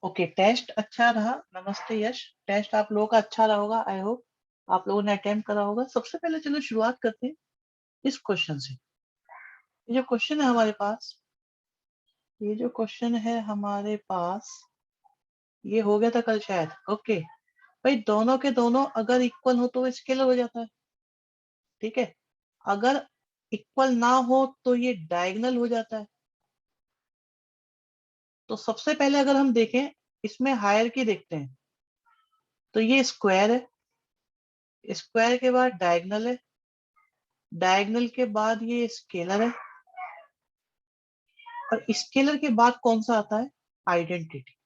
Okay, test अच्छा रहा। नमस्ते यश, टेस्ट आप लोगों का अच्छा रहा होगा, आई होप आप लोगों ने अटेम्प्ट करा होगा। सबसे पहले चलो शुरुआत करते हैं इस क्वेश्चन से। ये जो क्वेश्चन है हमारे पास, ये जो क्वेश्चन है हमारे पास, ये हो गया था कल शायद। ओके भाई, दोनों के दोनों अगर इक्वल हो तो स्केलर हो जाता है, ठीक है। अगर इक्वल ना हो तो ये डायगोनल हो जाता है। तो सबसे पहले अगर हम देखें, इसमें हायरार्की देखते हैं, तो ये स्क्वायर है, स्क्वायर के बाद डायगोनल है, डायगोनल के बाद ये स्केलर है, और स्केलर के बाद कौन सा आता है, identity.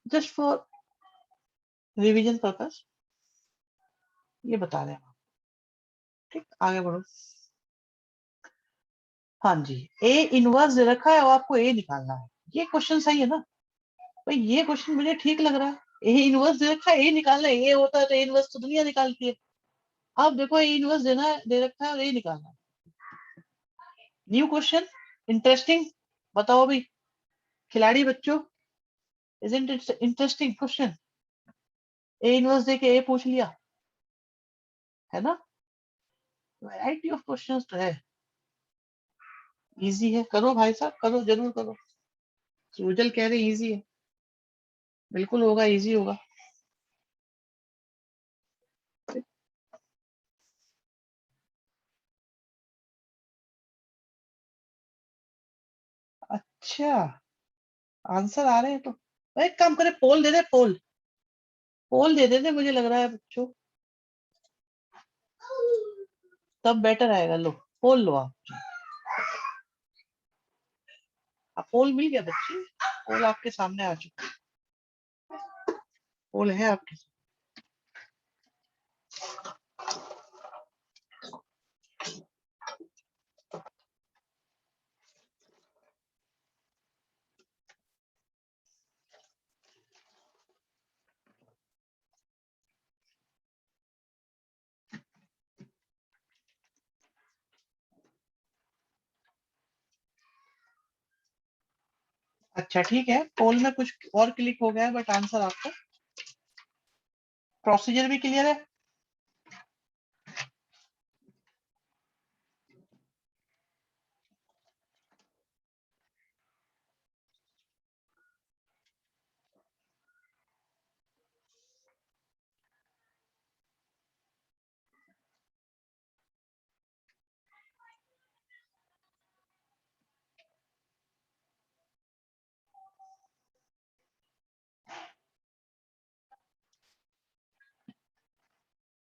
Just for revision purpose ये बता रहे हैं हम, ठीक। आगे बढ़ो। हाँ जी, ए इनवर्स दे रखा है और आपको ए निकालना है। ये क्वेश्चन सही है ना भाई, ये क्वेश्चन मुझे ठीक लग रहा है। ए इनवर्स दे रखा है, ए निकालना है। ए होता है तो ए इनवर्स तो दुनिया निकालती है। अब देखो, ए इनवर्स देना है, दे रखा है और ए निकालना है। New question, interesting. बताओ अभी खिलाड़ी बच्चों, isn't it interesting question. A inverse दे के ए पूछ लिया, है ना। वैरायटी ऑफ क्वेश्चंस तो है। इजी है, करो भाई साहब, करो, जरूर करो। सूजल कह रहे इजी है, बिल्कुल होगा, इजी होगा। अच्छा, आंसर आ रहे हैं तो एक काम करे, पोल दे दे, पोल पोल दे देते, मुझे लग रहा है बच्चों तब बेटर आएगा। लो पोल लो आप। पोल मिल गया बच्चे, पोल आपके सामने आ चुका। पोल है आपके सामने। अच्छा ठीक है, पोल में कुछ और क्लिक हो गया है, बट आंसर आपका, प्रोसीजर भी क्लियर है।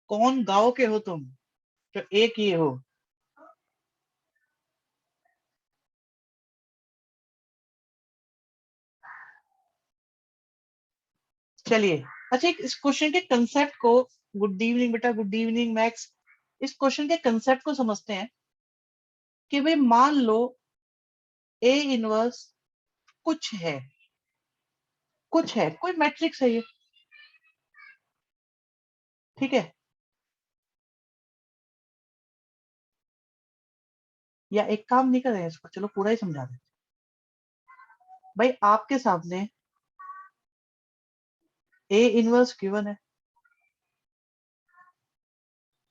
कौन गांव के हो तुम जो एक ये हो। चलिए, अच्छा एक इस क्वेश्चन के कंसेप्ट को, गुड इवनिंग बेटा, गुड इवनिंग मैक्स। इस क्वेश्चन के कंसेप्ट को समझते हैं कि भाई मान लो ए इनवर्स कुछ है, कुछ है, कोई मैट्रिक्स है ये, ठीक है। या एक काम नहीं कर रहे हैं इसको, चलो पूरा ही समझा दें। भाई आपके सामने ए इनवर्स गिवन है,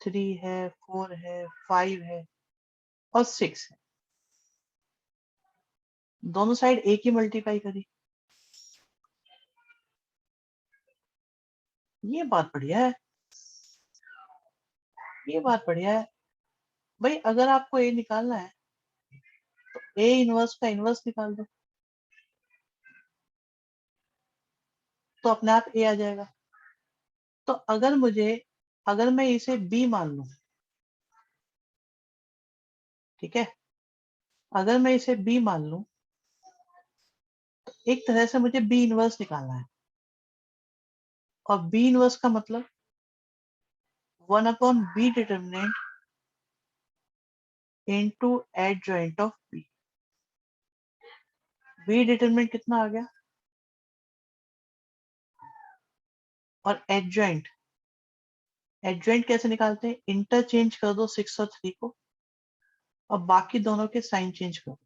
3 है, 4 है, 5 है और 6 है। दोनों साइड ए की मल्टीप्लाई करी, ये बात बढ़िया है, ये बात बढ़िया है। भाई अगर आपको ए निकालना है तो ए इनवर्स का इनवर्स निकाल दो, तो अपने आप ए आ जाएगा। तो अगर मैं इसे बी मान लूं, ठीक है, अगर मैं इसे बी मान लूं, तो एक तरह से मुझे बी इनवर्स निकालना है। और बी इनवर्स का मतलब 1/b determinant into adjoint of B. B determinant कितना आ गया, और एडजॉइंट, एडजॉइंट कैसे निकालते हैं, इंटरचेंज कर दो 6 और 3 को, और बाकी दोनों के साइन चेंज कर दो।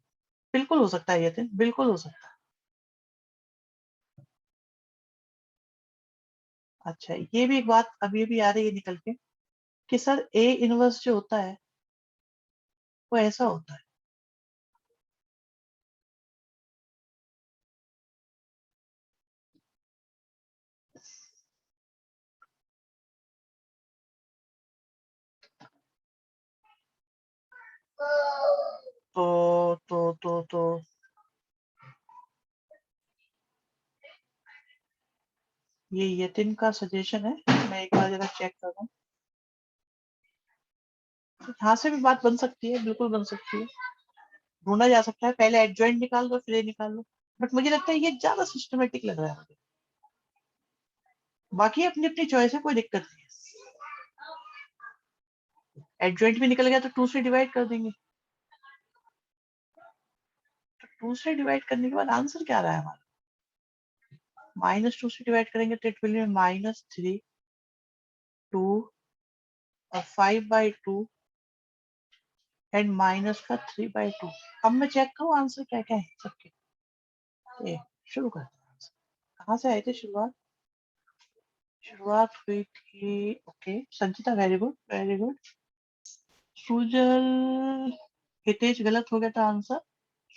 बिल्कुल हो सकता है ये, बिल्कुल हो सकता है। अच्छा, ये भी एक बात अभी अभी आ रही है निकल के कि सर ए इनवर्स जो होता है वो ऐसा होता है। तो ये यतिन का सजेशन है, मैं एक बार जरा चेक कर रहा हूँ। यहाँ से भी बात बन सकती है, बिल्कुल बन सकती है, ढूंढा जा सकता है, पहले एडजॉइंट निकाल दो फिर ये निकाल लो, बट मुझे लगता है ये ज्यादा सिस्टमेटिक लग रहा है मुझे। बाकी अपनी अपनी चॉइस है, कोई दिक्कत नहीं है। एडजॉइंट भी निकल गया तो 2 से डिवाइड कर देंगे, तो 2 से डिवाइड करने के बाद आंसर क्या रहा है हमारा, -2 से डिवाइड करेंगे तो इट विल बी -3 2 और 5/2 एंड माइनस का 3/2। अब मैं चेक करूँ आंसर क्या क्या है सबके। ए, शुरू करते हैं आंसर। कहाँ से आए थे शुरुआत? शुरुआत हुई थी, okay, Sanchita, very good very good. Sujal, Hitesh गलत हो गया था आंसर,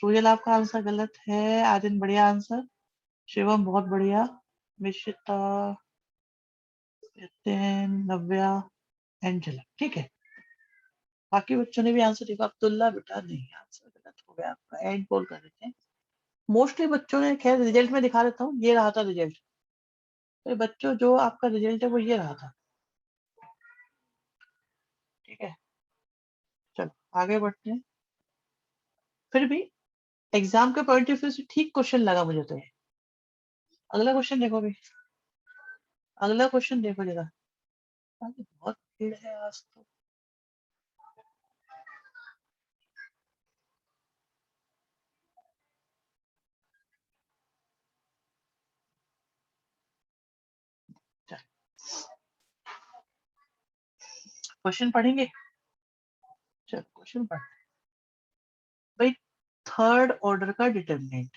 सुजल आपका आंसर गलत है। आर्यन बढ़िया आंसर, शिवम बहुत बढ़िया, मिश्रिता, नितिन, नव्या, एंजला, ठीक है। बाकी बच्चों ने भी आंसर दिया। अब्दुल्ला बेटा नहीं, आंसर गलत हो गया आपका, एंड बोल कर देते हैं। मोस्टली बच्चों ने, खैर रिजल्ट में दिखा देता हूँ, ये रहा था रिजल्ट। तो बच्चों जो आपका रिजल्ट है वो ये रहा था, ठीक है। चलो आगे बढ़ते हैं। फिर भी एग्जाम के पॉइंट ऑफ व्यू से ठीक क्वेश्चन लगा मुझे तो ये। अगला क्वेश्चन देखो भी, अगला क्वेश्चन देखो जरा। आज बहुत भीड़ है आज तो। क्वेश्चन पढ़ेंगे, चल क्वेश्चन पढ़ भाई। थर्ड ऑर्डर का डिटर्मिनेंट,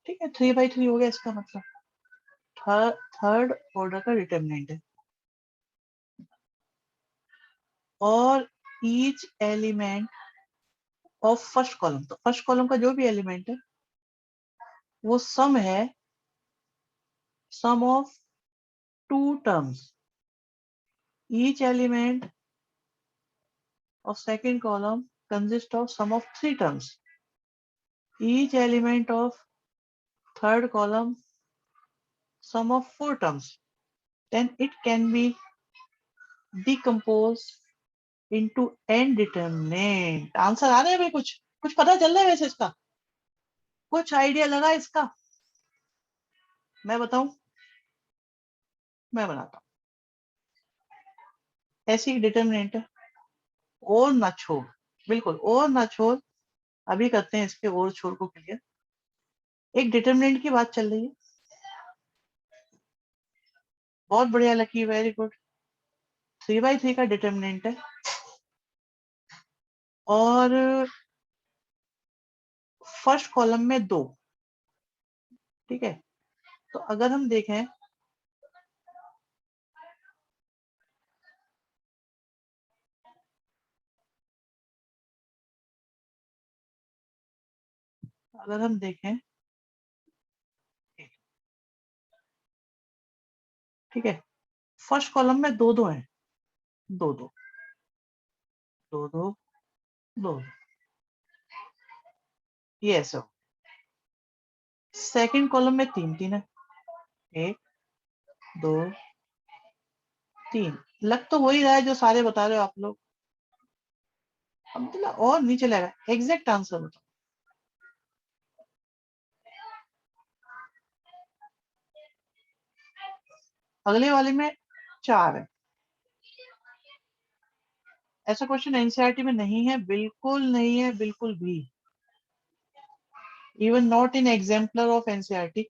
ठीक है, 3/3 हो गया इसका मतलब। थर्ड ऑर्डर का डिटर्मिनेंट है और each element of first column, तो फर्स्ट कॉलम का जो भी एलिमेंट है वो सम है, sum of 2 terms. Each element of second column consists of sum of 3 terms. Each element of third column sum of 4 terms. Then it can be decomposed into n determinant. Answer आ रहे हैं भाई? कुछ कुछ पता चल रहा है वैसे इसका? कुछ आइडिया लगा इसका? मैं बताऊं? मैं बनाता हूँ। ऐसी डिटर्मिनेंट है, और ना छोड़, बिल्कुल और ना छोड़। अभी करते हैं इसके और छोड़ को क्लियर। एक डिटर्मिनेंट की बात चल रही है, बहुत बढ़िया लकी, वेरी गुड। 3/3 का डिटर्मिनेंट है और फर्स्ट कॉलम में 2, ठीक है। तो अगर हम देखें, अगर हम देखें, ठीक है, फर्स्ट कॉलम में 2 2 है, 2 2 2 2 2, ये ऐसे हो। सेकंड कॉलम में 3 3 है, 1 2 3। लग तो वही रहा है जो सारे बता रहे हो आप लोग। अब्दुल्ला और नीचे लगा, एग्जैक्ट आंसर बताओ। अगले वाले में 4 है। ऐसा क्वेश्चन एनसीईआरटी में नहीं है, बिल्कुल नहीं है, बिल्कुल भी। Even not in exemplar of NCERT.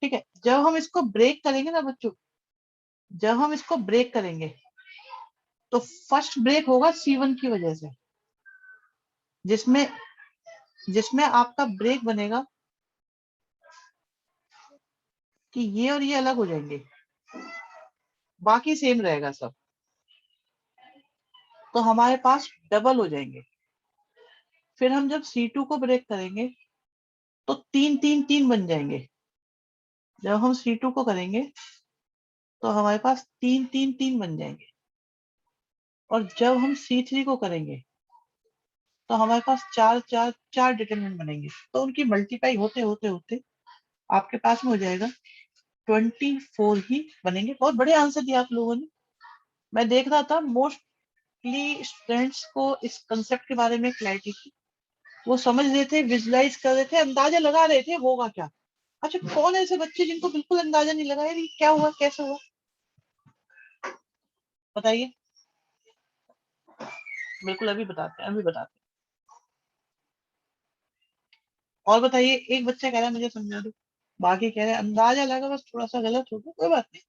ठीक है, जब हम इसको ब्रेक करेंगे ना बच्चों, जब हम इसको ब्रेक करेंगे तो फर्स्ट ब्रेक होगा C1 की वजह से, जिसमें जिसमें आपका ब्रेक बनेगा कि ये और ये अलग हो जाएंगे, बाकी सेम रहेगा सब, तो हमारे पास डबल हो जाएंगे। फिर हम जब C2 को ब्रेक करेंगे तो 3 3 3 बन जाएंगे। जब हम C2 को करेंगे तो हमारे पास 3 3 3 बन जाएंगे, और जब हम C3 को करेंगे तो हमारे पास 4 4 4 डिटरमिनेंट बनेंगे। तो उनकी मल्टीप्लाई होते होते होते आपके पास में हो जाएगा 24 ही बनेंगे। बहुत बढ़िया आंसर दिया आप लोगों ने। मैं देख रहा था मोस्टली स्टूडेंट्स को इस कंसेप्ट के बारे में क्लैरिटी थी, वो समझ रहे थे, विजुलाइज कर रहे थे, अंदाजा लगा रहे थे होगा क्या। अच्छा, कौन ऐसे बच्चे जिनको बिल्कुल अंदाजा नहीं लगा यार ये क्या हुआ कैसे हुआ, बताइए। बिल्कुल अभी बताते हैं, अभी बताते हैं। और बताइए, एक बच्चा कह रहा है मुझे समझा दो, बाकी कह रहे हैं अंदाजा लगा बस थोड़ा सा गलत हो गया, कोई बात नहीं।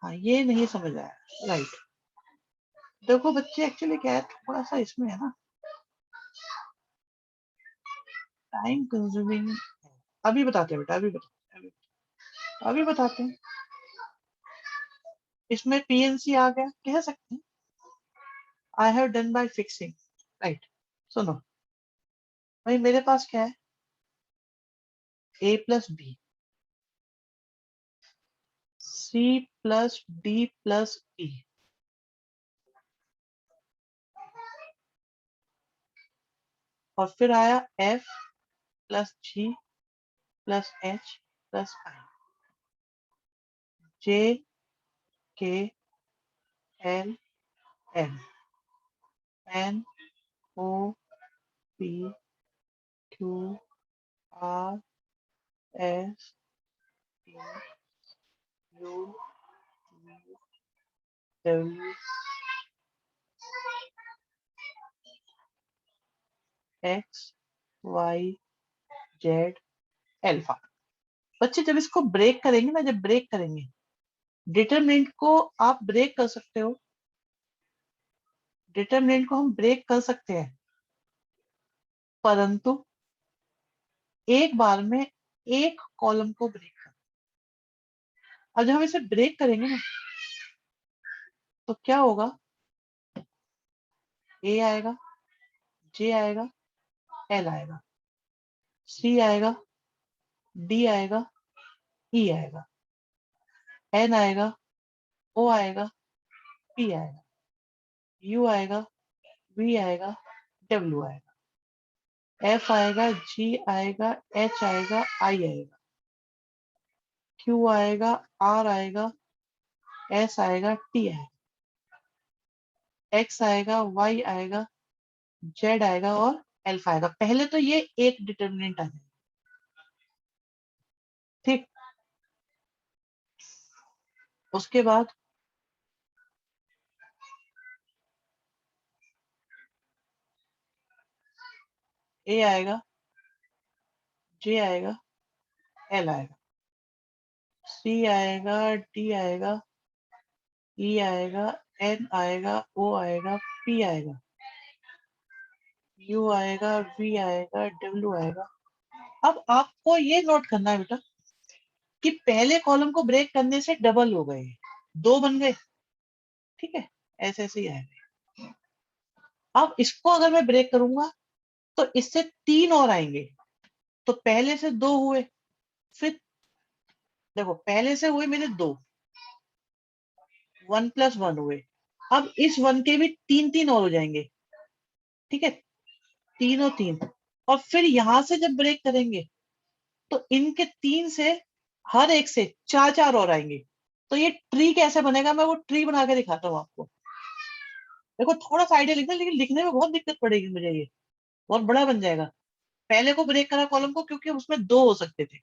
हाँ, ये नहीं समझ आया, राइट। देखो बच्चे, एक्चुअली क्या है, थोड़ा सा इसमें है ना, टाइम कंज्यूमिंग। अभी बताते हैं बेटा, अभी बताते हैं। इसमें पीएनसी आ गया, कह सकते हैं I have done by fixing, right. सुनो भाई, मेरे पास क्या है, A plus B, C plus D plus E, और फिर आया F plus G plus H plus I, J K L M N O P Q R S T U W X Y Z alpha. बच्चे जब इसको break करेंगे ना, जब break करेंगे, डिटरमिनेंट को आप ब्रेक कर सकते हो, डिटरमिनेंट को हम ब्रेक कर सकते हैं, परंतु एक बार में एक कॉलम को ब्रेक कर। और जब हम इसे ब्रेक करेंगे ना, तो क्या होगा, ए आएगा, जे आएगा, एल आएगा, सी आएगा, डी आएगा, ई आएगा, एन आएगा, ओ आएगा, पी आएगा, यू आएगा, वी आएगा, डब्ल्यू आएगा, एफ आएगा, जी आएगा, एच आएगा, आई आएगा, क्यू आएगा, आर आएगा, एस आएगा, टी आएगा, एक्स आएगा, वाई आएगा, जेड आएगा, और एल्फा आएगा। पहले तो ये एक डिटर्मिनेंट आ जाएगा, ठीक। उसके बाद ए आएगा, जे आएगा, एल आएगा, सी आएगा, डी आएगा, ई आएगा, एन आएगा, ओ आएगा, पी आएगा, यू आएगा, वी आएगा, डब्ल्यू आएगा। अब आपको ये नोट करना है बेटा कि पहले कॉलम को ब्रेक करने से डबल हो गए, दो बन गए, ठीक है, ऐसे ऐसे ही आएगा। अब इसको अगर मैं ब्रेक करूंगा तो इससे तीन और आएंगे, तो पहले से दो हुए, फिर देखो पहले से हुए मेरे दो, 1 + 1 हुए, अब इस 1 के भी तीन तीन और हो जाएंगे, ठीक है, तीन और तीन, और फिर यहां से जब ब्रेक करेंगे तो इनके तीन से हर एक से चार चार और आएंगे। तो ये ट्री कैसे बनेगा, मैं वो ट्री बना के दिखाता हूँ आपको। देखो थोड़ा सा आइडिया लिखना, लेकिन लिखने में बहुत दिक्कत पड़ेगी मुझे, ये बहुत बड़ा बन जाएगा। पहले को ब्रेक करा कॉलम को, क्योंकि उसमें दो हो सकते थे,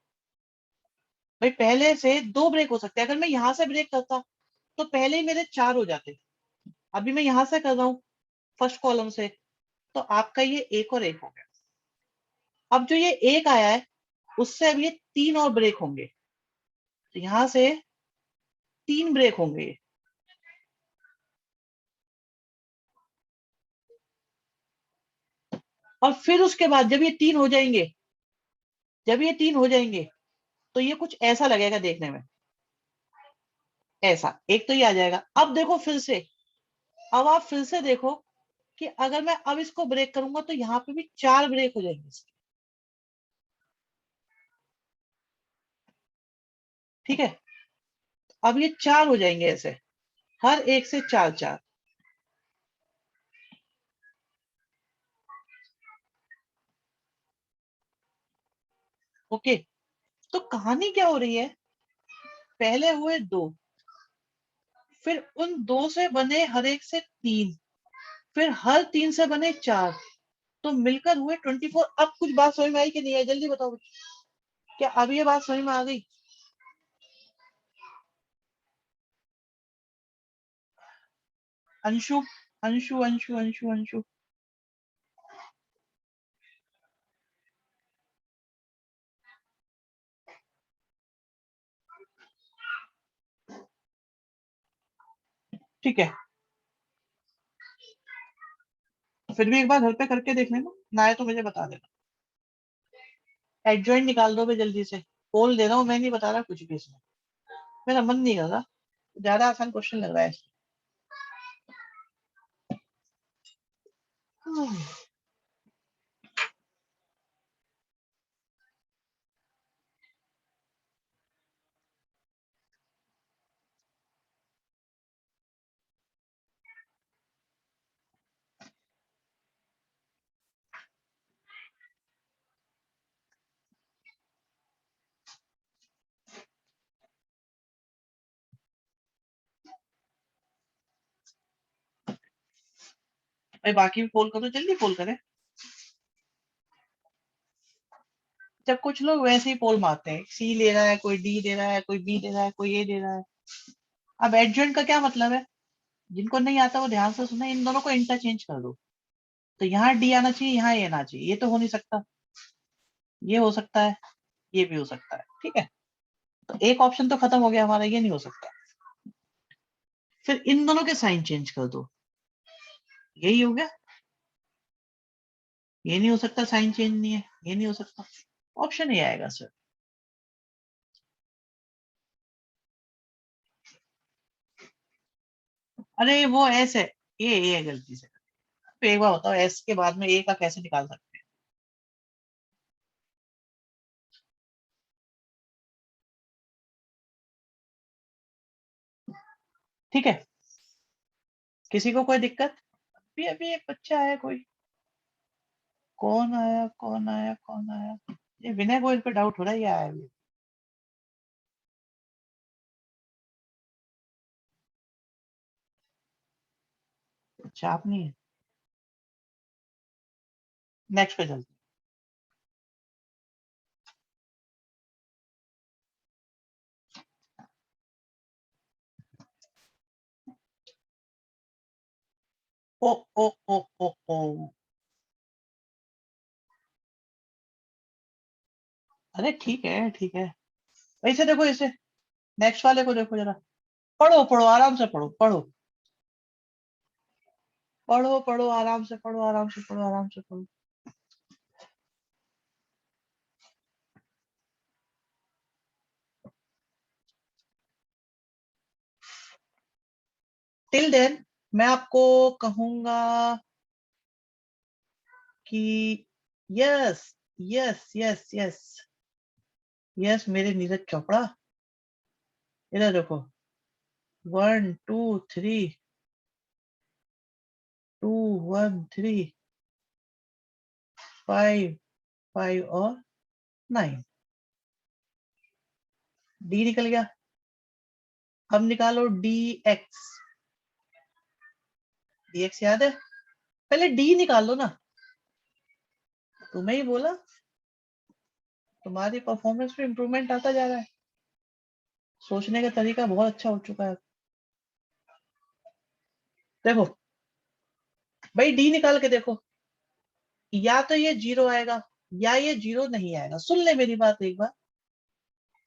भाई पहले से दो ब्रेक हो सकते हैं। अगर मैं यहां से ब्रेक करता तो पहले ही मेरे चार हो जाते, अभी मैं यहां से कर रहा हूँ फर्स्ट कॉलम से, तो आपका ये एक और एक हो गया। अब जो ये एक आया है उससे अब ये तीन और ब्रेक होंगे, तो यहां से तीन ब्रेक होंगे, और फिर उसके बाद जब ये तीन हो जाएंगे, जब ये तीन हो जाएंगे तो ये कुछ ऐसा लगेगा देखने में, ऐसा एक तो ये आ जाएगा। अब देखो फिर से, अब आप फिर से देखो कि अगर मैं अब इसको ब्रेक करूंगा तो यहाँ पे भी 4 ब्रेक हो जाएंगे इसके। ठीक है, अब ये 4 हो जाएंगे ऐसे, हर एक से 4 4। ओके, तो कहानी क्या हो रही है, पहले हुए 2, फिर उन 2 से बने हर एक से 3, फिर हर 3 से बने 4, तो मिलकर हुए 24। अब कुछ बात समझ में आई कि नहीं आई, जल्दी बताओ बच्चों। क्या अब ये बात समझ में आ गई? अंशु, अंशु, अंशु, अंशु, अंशु। ठीक है, फिर भी एक बार घर पे करके देख लेना, ना आए तो मुझे बता देना। एडजॉइंट निकाल दो भाई जल्दी से, पोल दे रहा हूँ, मैं नहीं बता रहा कुछ भी इसमें, मेरा मन नहीं कर रहा, ज्यादा आसान क्वेश्चन लग रहा है। भाई बाकी भी पोल करो, जल्दी पोल करें। जब कुछ लोग वैसे ही पोल मारते हैं, सी ले रहा है, कोई डी दे रहा है, कोई बी दे रहा है, कोई ए दे रहा है। अब एडजॉइंट का क्या मतलब है, जिनको नहीं आता वो ध्यान से सुना, इन दोनों को इंटरचेंज कर दो। तो यहाँ डी आना चाहिए, यहाँ ए आना चाहिए, ये तो हो नहीं सकता, ये हो सकता है, ये भी हो सकता है। ठीक है, तो एक ऑप्शन तो खत्म हो गया हमारा, ये नहीं हो सकता। फिर इन दोनों के साइन चेंज कर दो, यही हो गया। ये नहीं हो सकता, साइन चेंज नहीं है, ये नहीं हो सकता, ऑप्शन ये आएगा सर। अरे वो एस है, ये है गलती से। तो एक बार बताओ, एस के बाद में ए का कैसे निकाल सकते हैं? ठीक है, किसी को कोई दिक्कत? अभी अभी एक बच्चा है कोई, कौन आया, कौन आया, कौन आया? ये विनय को इन पे डाउट हो रहा है, ये आया अभी। अच्छा आप नहीं है, नेक्स्ट पे चलते हैं। ओ ओ ओ ओ ओ, अरे ठीक है ठीक है, ऐसे देखो इसे, नेक्स्ट वाले को देखो जरा, पढ़ो पढ़ो आराम से पढ़ो, पढ़ो पढ़ो, पढ़ो आराम से पढ़ो, आराम से पढ़ो, आराम से पढ़ो। टिल देन मैं आपको कहूंगा कि yes, yes, yes, yes, yes मेरे नीरज चोपड़ा, इधर देखो, 1 2 3, 2 1 3, 5 5 और 9, डी निकल गया। अब निकालो डी एक्स, डी एक्स याद है, पहले डी निकाल लो ना, तुम्हें ही बोला, तुम्हारी परफॉर्मेंस में इंप्रूवमेंट आता जा रहा है, सोचने का तरीका बहुत अच्छा हो चुका है। देखो भाई, डी निकाल के देखो, या तो ये 0 आएगा, या ये 0 नहीं आएगा। सुन ले मेरी बात एक बार,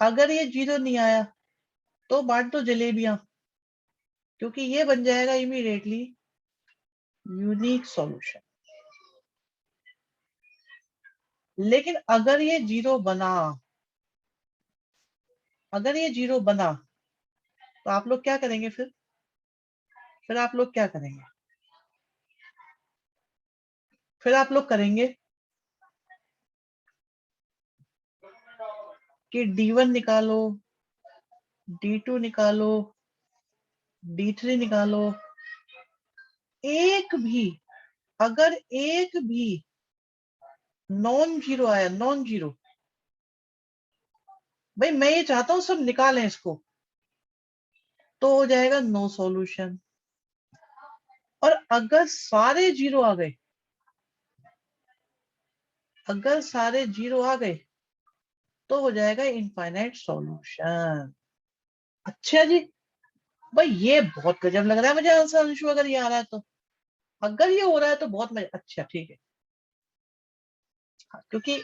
अगर ये 0 नहीं आया तो बांट दो जलेबियां, क्योंकि ये बन जाएगा इमीडिएटली यूनिक सॉल्यूशन। लेकिन अगर ये 0 बना अगर ये 0 बना तो आप लोग क्या करेंगे फिर आप लोग क्या करेंगे? फिर आप लोग करेंगे कि D1 निकालो, D2 निकालो, D3 निकालो। एक भी, अगर एक भी नॉन जीरो आया, नॉन जीरो, भाई मैं ये चाहता हूं सब निकालें इसको, तो हो जाएगा नो सॉल्यूशन। और अगर सारे जीरो आ गए, अगर सारे जीरो आ गए तो हो जाएगा इनफाइनाइट सॉल्यूशन। अच्छा जी, भाई ये बहुत गजब लग रहा है मुझे आंसर अंशु, अगर ये आ रहा है तो। अगर ये हो रहा है तो बहुत मजा, अच्छा ठीक है। हाँ, क्योंकि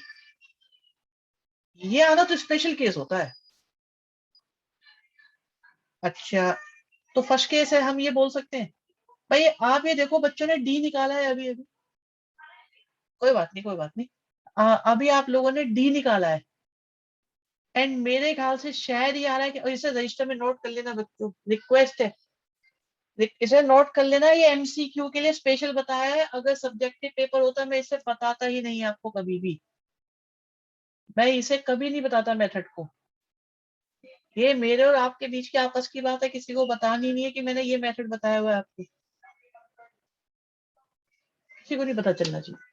ये आना तो स्पेशल केस होता है। अच्छा, तो फर्स्ट केस है, हम ये बोल सकते हैं। भाई आप ये देखो, बच्चों ने डी निकाला है अभी अभी, कोई बात नहीं कोई बात नहीं। अभी आप लोगों ने डी निकाला है, एंड मेरे ख्याल से शायद ये आ रहा है कि, और इसे रजिस्टर में नोट कर लेना बच्चों, रिक्वेस्ट है, इसे नोट कर लेना। ये एमसीक्यू के लिए स्पेशल बताया है, अगर सब्जेक्टिव पेपर होता मैं इसे बताता ही नहीं आपको कभी भी, मैं इसे कभी नहीं बताता मेथड को। ये मेरे और आपके बीच की आपस की बात है, किसी को बतानी नहीं है कि मैंने ये मेथड बताया हुआ है आपको, किसी को नहीं पता चलना चाहिए।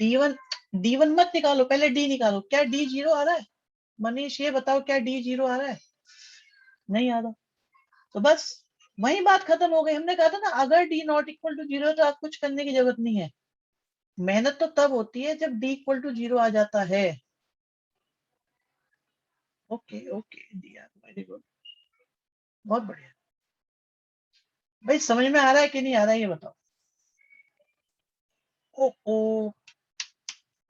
D1, D1 मत निकालो, पहले डी निकालो। क्या डी जीरो आ रहा है? मनीष ये बताओ, क्या डी जीरो आ रहा है? नहीं आ रहा, तो बस वही बात खत्म हो गई। हमने कहा था ना, अगर D not equal to zero तो आप कुछ करने की जरूरत नहीं है। मेहनत तो तब होती है जब डी इक्वल टू जीरो आ जाता है। ओके ओके दिया, वेरी गुड, बहुत बढ़िया। भाई समझ में आ रहा है कि नहीं आ रहा है ये बताओ। ओ ओ,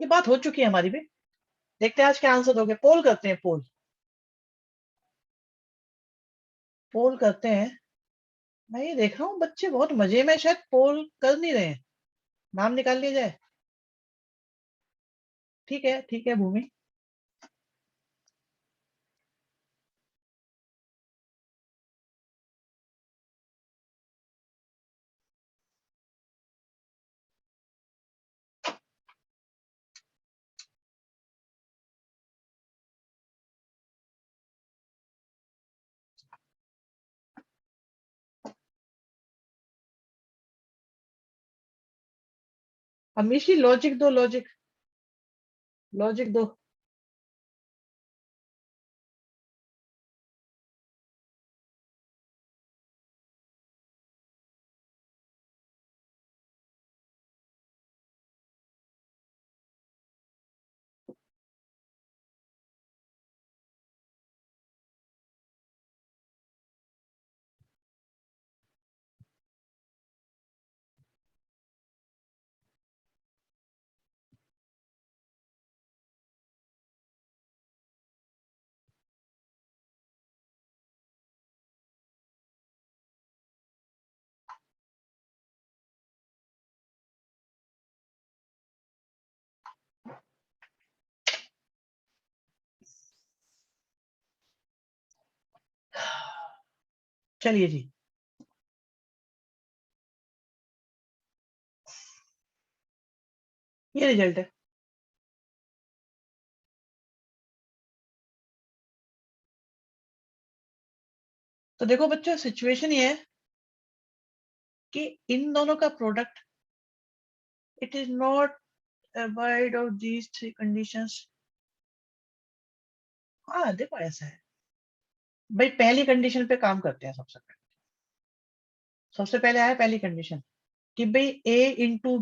ये बात हो चुकी है हमारी भी। देखते हैं आज क्या आंसर दोगे, पोल करते हैं, पोल पोल करते हैं। मैं ये देख रहा हूँ बच्चे बहुत मजे में शायद पोल कर नहीं रहे हैं। नाम निकाल लिया जाए? ठीक है भूमि। अमीश जी लॉजिक दो, लॉजिक, लॉजिक दो। चलिए जी, ये रिजल्ट है। तो देखो बच्चों, सिचुएशन ये है कि इन दोनों का product, it is not avoid of these three conditions. हाँ देखो ऐसा है, भाई पहली कंडीशन पे काम करते हैं सबसे पहले। सबसे पहले आया पहली कंडीशन कि भाई ए इंटू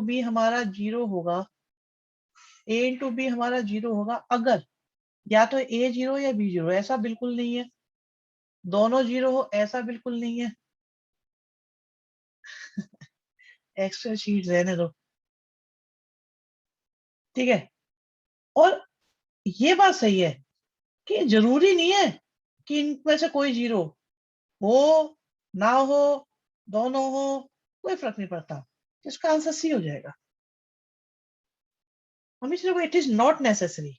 बी हमारा जीरो होगा, ए इंटू बी हमारा जीरो होगा अगर या तो ए जीरो या बी जीरो। ऐसा बिल्कुल नहीं है, दोनों जीरो हो ऐसा बिल्कुल नहीं है। एक्स्ट्रा शीट रहने दो, ठीक है। और ये बात सही है कि जरूरी नहीं है कि इनमें से कोई जीरो हो ना हो, दोनों हो, कोई फर्क नहीं पड़ता। इसका आंसर सी हो जाएगा। हमेशा देखो इट इज नॉट नेसेसरी,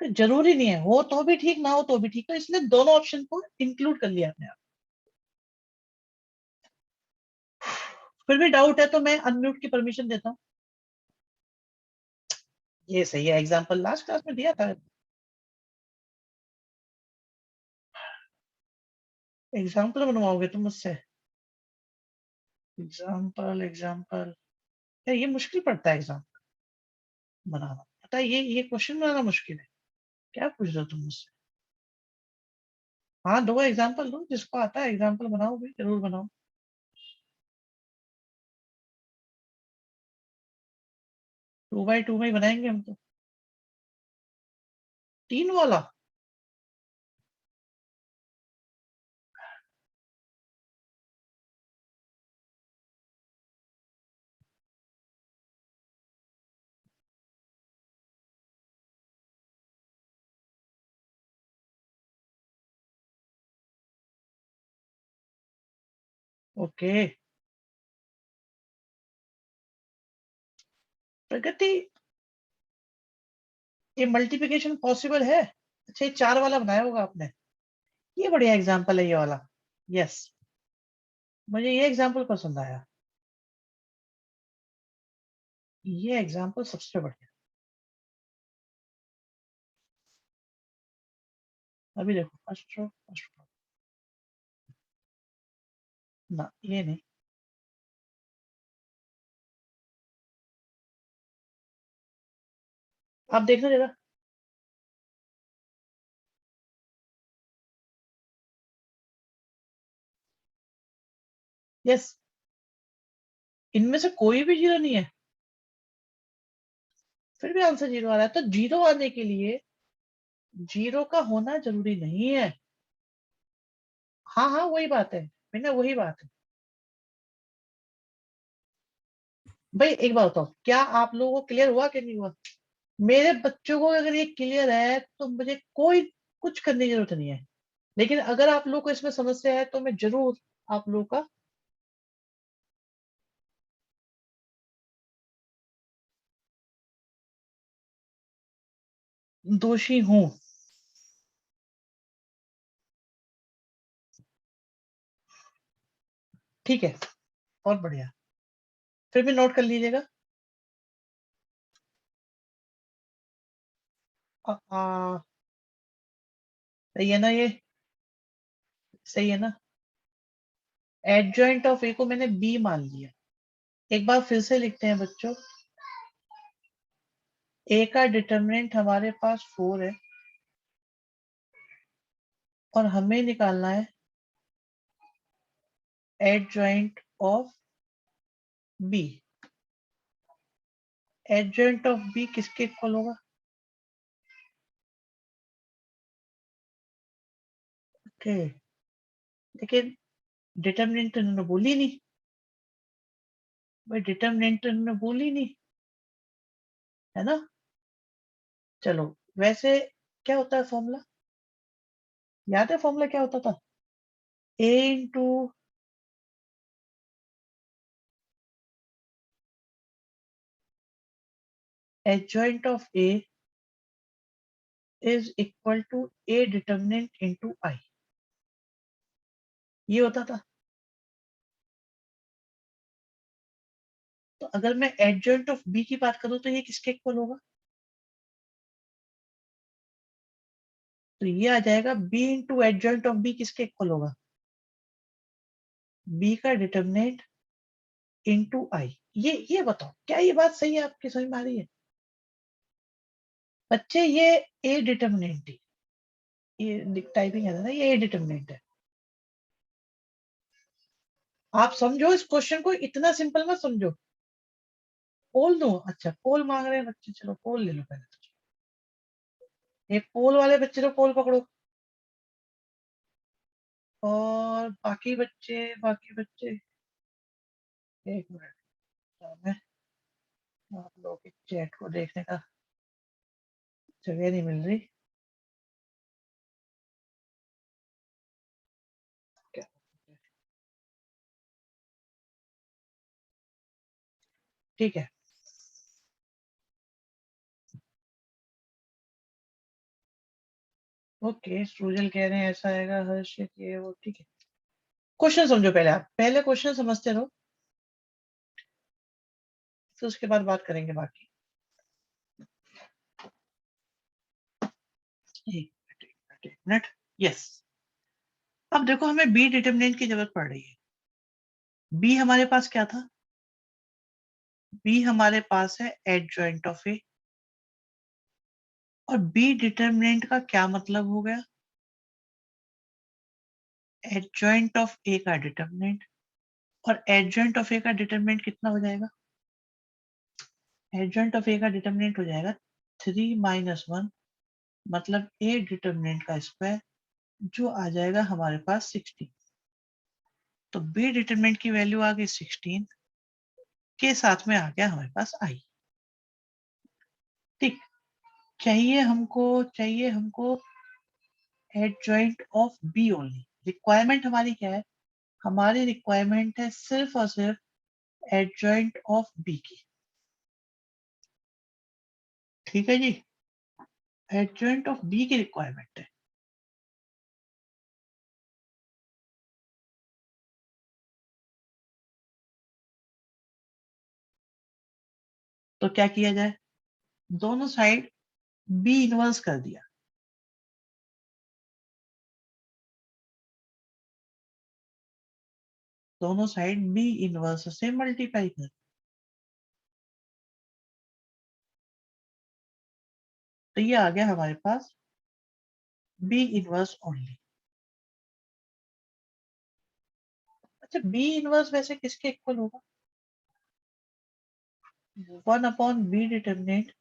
जरूरी नहीं है, हो तो भी ठीक, ना हो तो भी ठीक, तो इसलिए दोनों ऑप्शन को इंक्लूड कर लिया आपने। फिर भी डाउट है तो मैं अनम्यूट की परमिशन देता हूँ। ये सही है, एग्जाम्पल लास्ट क्लास में दिया था। एग्जाम्पल बनवाओगे तुम मुझसे? एग्जाम्पल एग्जाम्पल, यार ये मुश्किल पड़ता है एग्जाम बनाना, पता है, ये क्वेश्चन बनाना मुश्किल है। क्या पूछ रहे हो तुम मुझसे? हाँ, दो एग्जाम्पल दो, जिसको आता है एग्जाम्पल बनाओ भी, जरूर बनाओ। 2x2 में ही बनाएंगे हम तो। 3 वाला? ओके। प्रगति, ये मल्टीप्लिकेशन पॉसिबल है? अच्छा, ये 4 वाला बनाया होगा आपने। ये बढ़िया एग्जाम्पल है ये वाला। यस, मुझे ये एग्जाम्पल पसंद आया। ये एग्जाम्पल सबसे बढ़िया। अभी देखो, फर्स्ट रो फर्स्ट रो, ना ये नहीं। आप देखना जरा। यस, इनमें से कोई भी जीरो नहीं है, फिर भी आंसर जीरो आ रहा है, तो जीरो आने के लिए जीरो का होना जरूरी नहीं है। हाँ हाँ, वही बात है, मैंने वही बात है। भाई एक बात बताओ, क्या आप लोगों को क्लियर हुआ कि नहीं हुआ? मेरे बच्चों को अगर ये क्लियर है तो मुझे कोई कुछ करने की जरूरत नहीं है, लेकिन अगर आप लोग को इसमें समस्या है तो मैं जरूर आप लोगों का दोषी हूं। ठीक है, बहुत बढ़िया। फिर भी नोट कर लीजिएगा। सही है ना ये? सही है ना? एडजॉइंट ऑफ ए को मैंने बी मान लिया। एक बार फिर से लिखते हैं बच्चों। ए का डिटरमिनेंट हमारे पास 4 है, और हमें निकालना है adjoint of B. Adjoint of B किसके इक्वल होगा? ओके, लेकिन डिटरमिनेंट तो इन्होंने बोली नहीं। भाई डिटरमिनेंट तो इन्होंने बोली नहीं, है ना? चलो, वैसे क्या होता है फॉर्मूला? याद है फॉर्मूला क्या होता था? A into adjoint of A is equal to A determinant into I, ये होता था। तो अगर मैं एडजॉइंट ऑफ बी की बात करूं तो ये किसके इक्वल होगा? तो ये आ जाएगा B into adjoint of B किसके इक्वल होगा? बी का डिटरमिनेंट इंटू आई। ये बताओ, क्या ये बात सही है, आपकी समझ में आ रही है? बच्चे, ये ए डिटरमिनेंट है, ये टाइपिंग है ना, ये ए डिटरमिनेंट है। आप समझो इस क्वेश्चन को, इतना सिंपल मत समझो। पोल दो? अच्छा, पोल मांग रहे हैं बच्चे, चलो पोल ले लो पहले तो। एक पोल वाले बच्चे तो पोल पकड़ो, और बाकी बच्चे एक मिनट, मैं आप लोगों के चैट को देखने का जगह नहीं मिल रही। क्या? ठीक है, ओके, सृजल कह रहे हैं ऐसा आएगा, हर्षित ये वो, ठीक है। क्वेश्चन समझो पहले, आप पहले क्वेश्चन समझते रहो, फिर उसके बाद बात करेंगे बाकी। एक मिनट, यस। अब देखो, हमें बी डिटरमिनेंट की जरूरत पड़ रही है। बी हमारे पास क्या था? बी हमारे पास है एडजॉइंट ऑफ ए। और बी डिटरमिनेंट का क्या मतलब हो गया? एडजॉइंट ऑफ ए का डिटरमिनेंट। और एडजॉइंट ऑफ ए का डिटरमिनेंट कितना हो जाएगा? एडजॉइंट ऑफ ए का डिटरमिनेंट हो जाएगा 3 - 1, मतलब ए डिटरमिनेंट का स्क्वायर, जो आ जाएगा हमारे पास 16। तो बी डिटरमिनेंट की वैल्यू आ गई 16, के साथ में आ गया हमारे पास आई। ठीक, चाहिए हमको adjoint of B only. Requirement हमारी क्या है? हमारी रिक्वायरमेंट है सिर्फ और सिर्फ एडजॉइंट ऑफ बी की। ठीक है जी, एडजॉइंट ऑफ बी की रिक्वायरमेंट है। तो क्या किया जाए? दोनों साइड बी इनवर्स कर दिया। दोनों साइड बी इनवर्स से मल्टीप्लाई कर। तो ये आ गया हमारे पास बी इनवर्स ओनली। अच्छा, बी इनवर्स वैसे किसके इक्वल होगा? 1 B determinant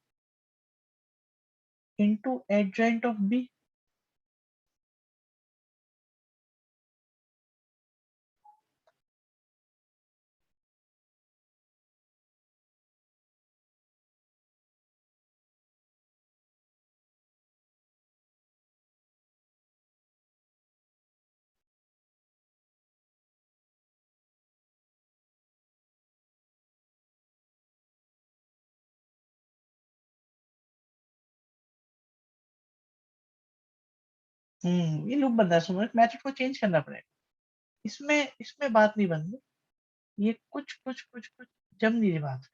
into adjoint of B. ये लूप बन रहा है, सुनो, मेथड को चेंज करना पड़ेगा। इसमें इसमें बात नहीं बन रही। ये कुछ जम नहीं रही बात,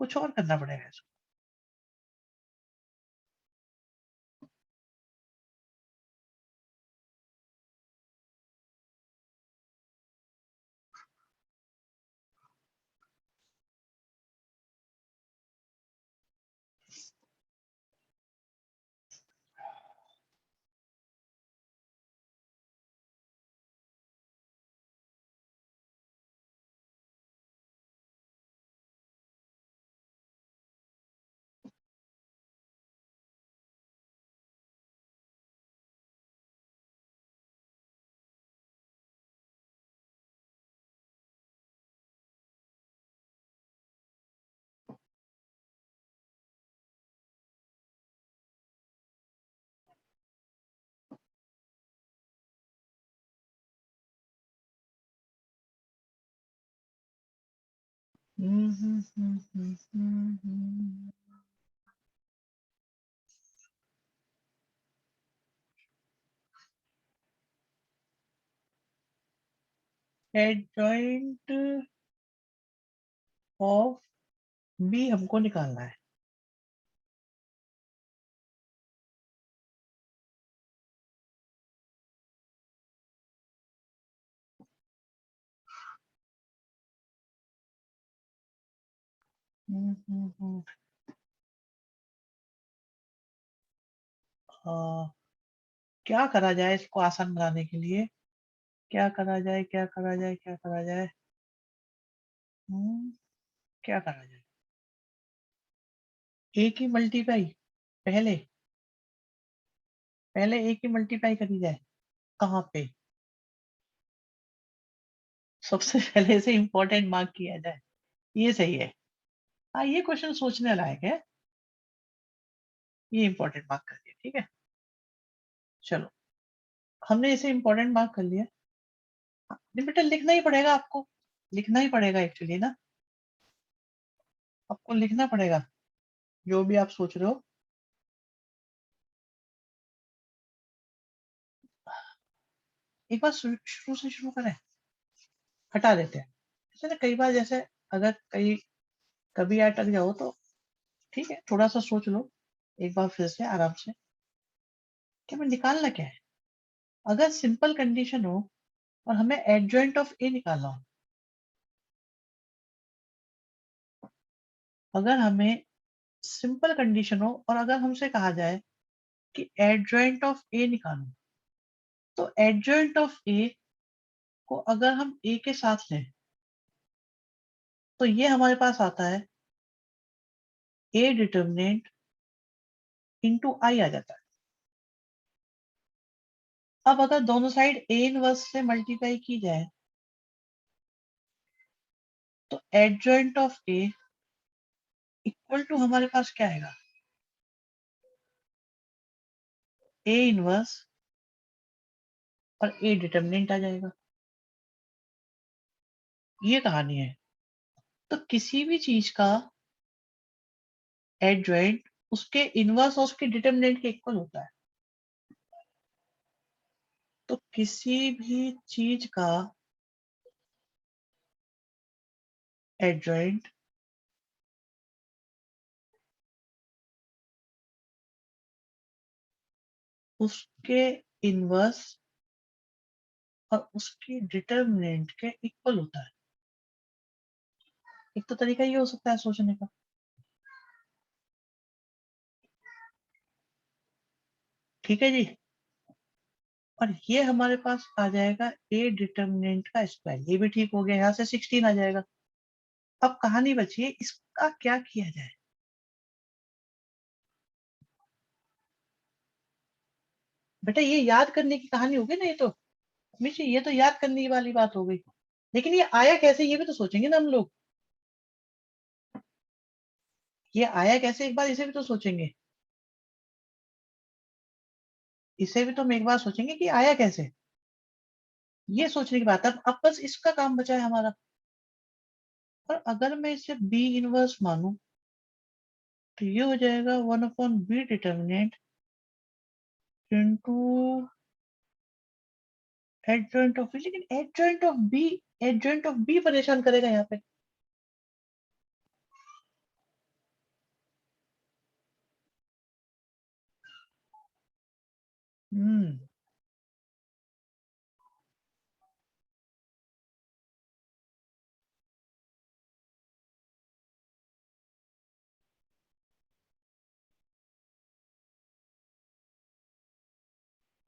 कुछ और करना पड़ेगा इसको। एडजॉइंट ऑफ बी हमको निकालना है। हम्म, हम्म, हम्म। क्या करा जाए इसको आसान बनाने के लिए? क्या करा जाए, क्या करा जाए, क्या करा जाए? हम्म, क्या करा जाए? ए की मल्टीप्लाई पहले पहले ए की मल्टीप्लाई करी जाए। कहाँ पे? सबसे पहले से इंपॉर्टेंट मार्क किया जाए, ये सही है। हाँ, ये क्वेश्चन सोचने लायक है। ये इंपॉर्टेंट मार्क कर दिया, ठीक है। चलो, हमने इसे इंपॉर्टेंट मार्क कर लिया। नहीं बेटा, लिखना ही पड़ेगा आपको, लिखना ही पड़ेगा एक्चुअली ना। आपको लिखना पड़ेगा जो भी आप सोच रहे हो। एक बार शुरू से शुरू करें, हटा देते हैं। जैसे ना कई बार, जैसे अगर कभी अटक जाओ तो ठीक है, थोड़ा सा सोच लो एक बार फिर से आराम से, कि हमें निकालना क्या है। अगर सिंपल कंडीशन हो और हमें एडजॉइंट ऑफ ए निकालना हो, अगर हमें सिंपल कंडीशन हो और अगर हमसे कहा जाए कि एडजॉइंट ऑफ ए निकालो, तो एडजॉइंट ऑफ ए को अगर हम ए के साथ लें तो ये हमारे पास आता है ए डिटर्मिनेंट इंटू आई आ जाता है। अब अगर दोनों साइड ए इनवर्स से मल्टीप्लाई की जाए तो adjoint of A equal to हमारे पास क्या आएगा, ए इनवर्स और ए डिटर्मिनेंट आ जाएगा। ये कहानी है। तो किसी भी चीज का एडजॉइंट उसके इनवर्स और उसके डिटर्मिनेंट के इक्वल होता है। तो किसी भी चीज का एडजॉइंट उसके इनवर्स और उसके डिटर्मिनेंट के इक्वल होता है। एक तो तरीका ये हो सकता है सोचने का। ठीक है जी। और ये हमारे पास आ जाएगा ए डिटर्मिनेंट का स्क्वायर, ये भी ठीक हो गया, यहाँ से 16 आ जाएगा। अब कहानी बची है, इसका क्या किया जाए। बेटा ये याद करने की कहानी होगी ना, ये तो मिशी, ये तो याद करने वाली बात हो गई। लेकिन ये आया कैसे, ये भी तो सोचेंगे ना हम लोग। ये आया कैसे, एक बार इसे भी तो सोचेंगे। इसे भी तो हम एक बार सोचेंगे कि आया कैसे। ये सोचने की बात है। अब बस इसका काम बचा है हमारा। और अगर मैं इसे बी इनवर्स मानूं तो ये हो जाएगा 1/b determinant into adjoint of B. लेकिन एडजॉइंट ऑफ बी परेशान करेगा यहाँ पे। हम्म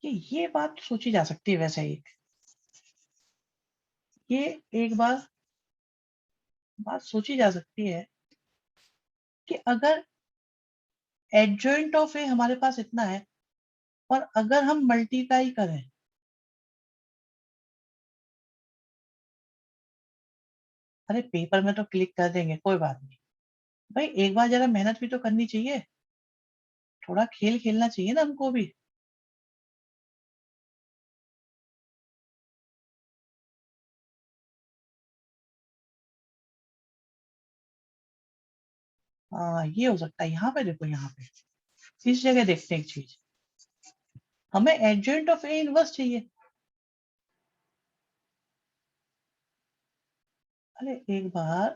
ये बात सोची जा सकती है वैसे ही। ये एक बात सोची जा सकती है कि अगर एडजॉइंट ऑफ ए हमारे पास इतना है और अगर हम मल्टीप्लाई करें, अरे पेपर में तो क्लिक कर देंगे, कोई बात नहीं। भाई एक बार जरा मेहनत भी तो करनी चाहिए, थोड़ा खेल खेलना चाहिए ना हमको भी। हाँ ये हो सकता है। यहाँ पे देखो, यहाँ पे इस जगह देखते हैं एक चीज। हमें एडजॉइंट ऑफ ए इनवर्स चाहिए। अरे एक बार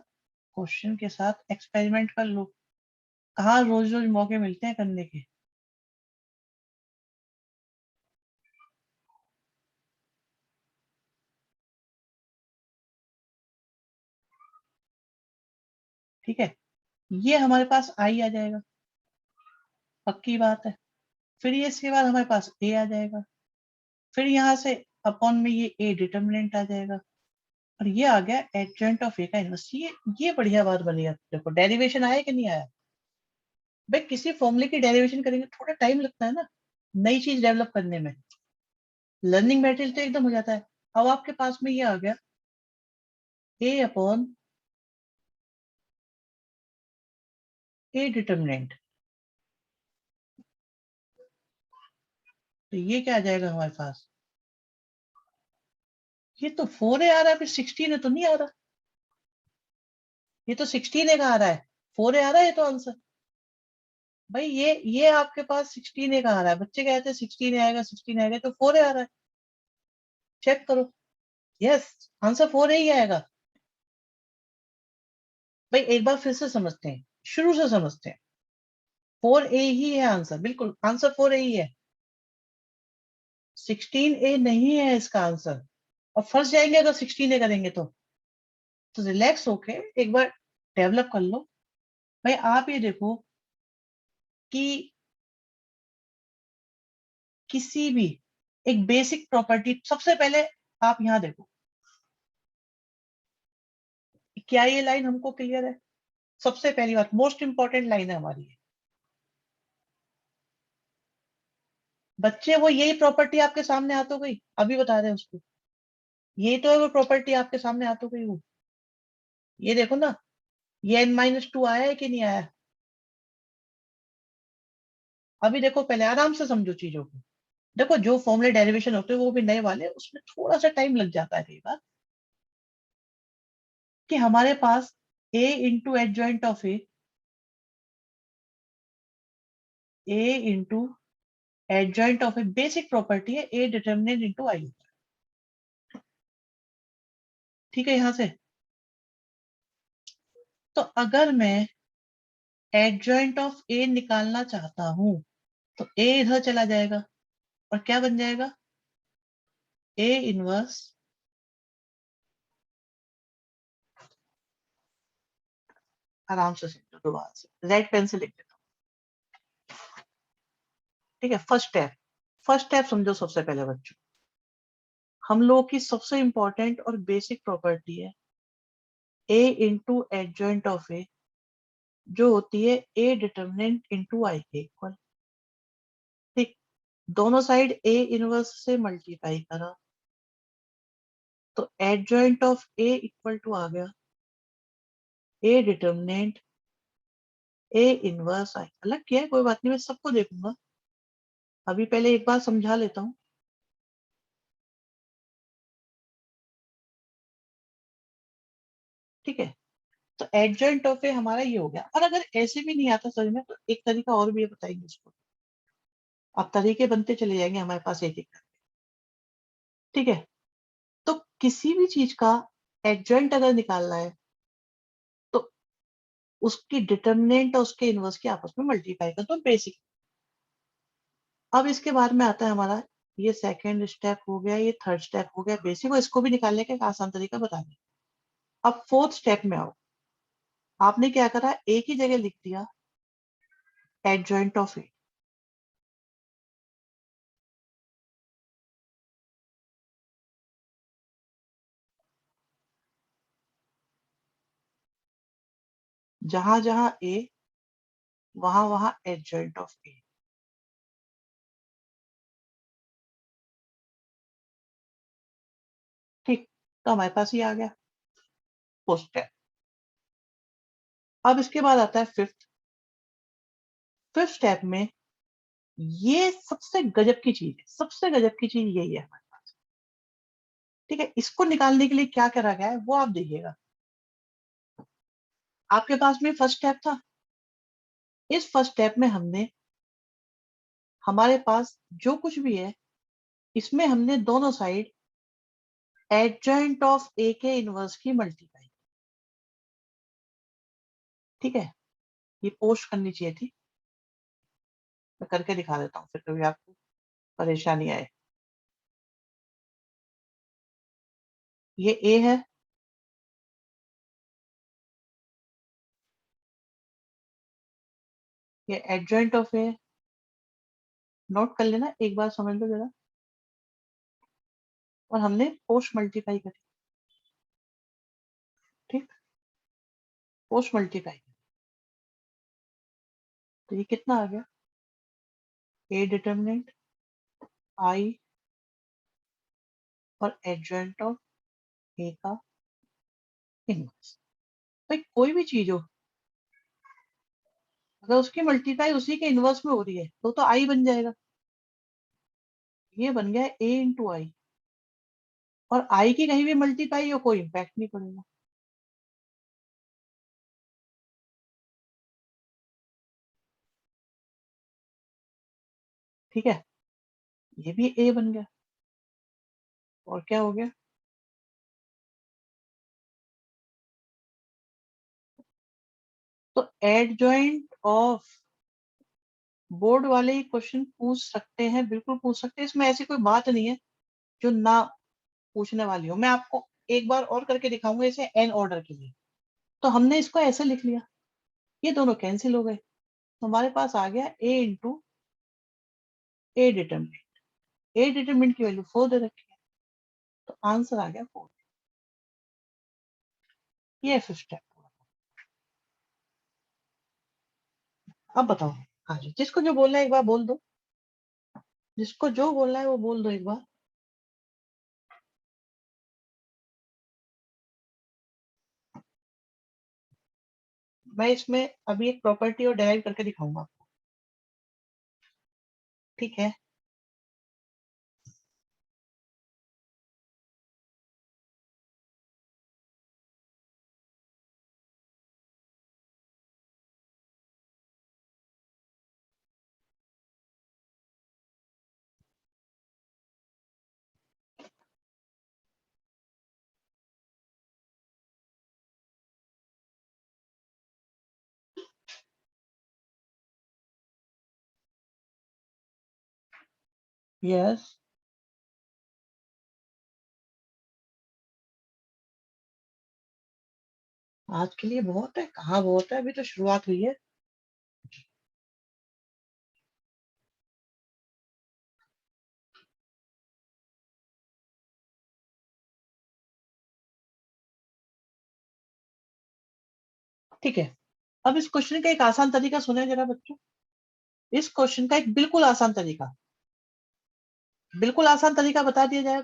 क्वेश्चन के साथ एक्सपेरिमेंट कर लो। कहाँ रोज रोज मौके मिलते हैं करने के। ठीक है, ये हमारे पास आई आ जाएगा, पक्की बात है। फिर ये इसके बाद हमारे पास ए आ जाएगा। फिर यहाँ से अपॉन में ये ए डिटर्मिनेंट आ जाएगा। और ये आ गया एडजॉइंट ऑफ ए का इनवर्स। ये बढ़िया बात बनी है। देखो डेरिवेशन आया कि नहीं आया। भाई किसी फॉर्मूले की डेरिवेशन करेंगे थोड़ा टाइम लगता है ना, नई चीज डेवलप करने में। लर्निंग मटेरियल तो एकदम हो जाता है। अब आपके पास में ये आ गया ए अपॉन ए डिटर्मिनेंट। तो ये क्या आ जाएगा हमारे पास, ये तो 4a आ रहा है, फिर 16a तो नहीं आ रहा। ये तो 16a का आ रहा है, 4a आ रहा है ये तो आंसर। भाई ये आपके पास 16a का आ रहा है, बच्चे कहते हैं 16a आएगा 16 आएगा, तो 4a आ रहा है। चेक करो। यस, आंसर 4A ही आएगा। भाई एक बार फिर से समझते हैं, शुरू से समझते हैं। 4A ही है आंसर, बिल्कुल आंसर 4A ही है। 16A नहीं है इसका आंसर। और फंस जाएंगे अगर 16A करेंगे तो रिलैक्स होके एक बार डेवलप कर लो। भाई आप ये देखो कि किसी भी एक बेसिक प्रॉपर्टी, सबसे पहले आप यहां देखो, क्या ये लाइन हमको क्लियर है? सबसे पहली बात, मोस्ट इंपॉर्टेंट लाइन है हमारी। बच्चे वो यही प्रॉपर्टी आपके सामने आ तो गई, अभी बता रहे हैं उसको। ये तो है वो प्रॉपर्टी आपके सामने आ तो गई वो। ये देखो ना, ये n-2 आया है कि नहीं आया? अभी देखो, पहले आराम से समझो चीजों को। देखो जो फॉर्मूले डेरिवेशन होते हैं वो भी नए वाले, उसमें थोड़ा सा टाइम लग जाता है कई बार। कि हमारे पास a into adjoint of A into adjoint of A basic property है ए डिटर्मिनेंट इंटू आई। ठीक है यहां से। तो अगर मैं एडजॉइंट ऑफ ए निकालना चाहता हूं तो ए इधर चला जाएगा और क्या बन जाएगा? ए इनवर्स, आराम से समझो दोबारा से, रेड पेन से लिख देता हूं। ठीक है, फर्स्ट स्टेप, फर्स्ट स्टेप समझो सबसे पहले बच्चों। हम लोगों की सबसे इंपॉर्टेंट और बेसिक प्रॉपर्टी है ए इंटू एडजॉइंट ऑफ ए, जो होती है ए डिटर्मिनेंट इंटू आई के इक्वल। ठीक, दोनों साइड ए इनवर्स से मल्टीप्लाई करा तो adjoint of A equal to आ गया ए डिटर्मिनेंट ए इनवर्स आई। अलग किया है, कोई बात नहीं, मैं सबको देखूंगा। अभी पहले एक बार समझा लेता हूँ। ठीक है, तो एडजॉइंट ऑफ ए हमारा ये हो गया। और अगर ऐसे भी नहीं आता समझ में तो एक तरीका और भी है, बताएंगे उसको। अब तरीके बनते चले जाएंगे हमारे पास एक एक। ठीक है, तो किसी भी चीज का एडजॉइंट अगर निकालना है तो उसकी डिटर्मिनेंट और उसके इनवर्स की आपस में मल्टीप्लाई कर दो, बेसिक। अब इसके बाद में आता है हमारा, ये सेकंड स्टेप हो गया, ये थर्ड स्टेप हो गया बेसिक, और इसको भी निकालने का एक आसान तरीका बता दें। अब फोर्थ स्टेप में आओ। आपने क्या करा, एक ही जगह लिख दिया एडजॉइंट ऑफ ए। जहां जहां ए, वहां वहां एडजॉइंट ऑफ ए। ठीक, तो हमारे पास ये आ गया फोर्थ स्टेप। अब इसके बाद आता है फिफ्थ। फिफ्थ स्टेप में ये सबसे गजब की चीज है, सबसे गजब की चीज यही है हमारे पास। ठीक है, इसको निकालने के लिए क्या करा गया है वो आप देखिएगा। आपके पास में फर्स्ट स्टेप था, इस फर्स्ट स्टेप में हमने, हमारे पास जो कुछ भी है इसमें हमने दोनों साइड एडजॉइंट ऑफ ए के इनवर्स की मल्टीप्लाई। ठीक है, ये पोस्ट करनी चाहिए थी, मैं करके दिखा देता हूँ फिर कभी आपको परेशानी आए। ये ए है, ये एडजॉइंट ऑफ ए, नोट कर लेना, एक बार समझ लो जरा। और हमने पोस्ट मल्टीप्लाई करी। ठीक, पोस्ट मल्टीप्लाई, तो ये कितना आ गया, ए डिटर्मिनेंट आई और एडजॉइंट ऑफ ए का इनवर्स। भाई कोई भी चीज हो, अगर उसकी मल्टीप्लाई उसी के इनवर्स में हो रही है तो आई बन जाएगा। ये बन गया ए इंटू आई, और आई की कहीं भी मल्टीप्लाई हो कोई इम्पैक्ट नहीं पड़ेगा। ठीक है, ये भी ए बन गया। और क्या हो गया? तो एडजॉइंट ऑफ बोर्ड वाले ही क्वेश्चन पूछ सकते हैं, बिल्कुल पूछ सकते हैं, इसमें ऐसी कोई बात नहीं है जो ना पूछने वाली हो। मैं आपको एक बार और करके दिखाऊंगा इसे एन ऑर्डर के लिए। तो हमने इसको ऐसे लिख लिया, ये दोनों कैंसिल हो गए, तो हमारे पास आ गया ए इंटू ए डिटरमिनेंट। ए डिटरमिनेंट की वैल्यू 4 दे रखी है, तो आंसर आ गया 4। ये फिर स्टेप। अब बताओ। हाँ जी, जिसको जो बोलना है एक बार बोल दो, जिसको जो बोलना है वो बोल दो एक बार। मैं इसमें अभी एक प्रॉपर्टी और डेराइव करके दिखाऊंगा आपको, ठीक है? यस। आज के लिए बहुत है, कहाँ बहुत है, अभी तो शुरुआत हुई है। ठीक है, अब इस क्वेश्चन का एक आसान तरीका सुने जरा बच्चों। इस क्वेश्चन का एक बिल्कुल आसान तरीका, बिल्कुल आसान तरीका बता दिया जाए।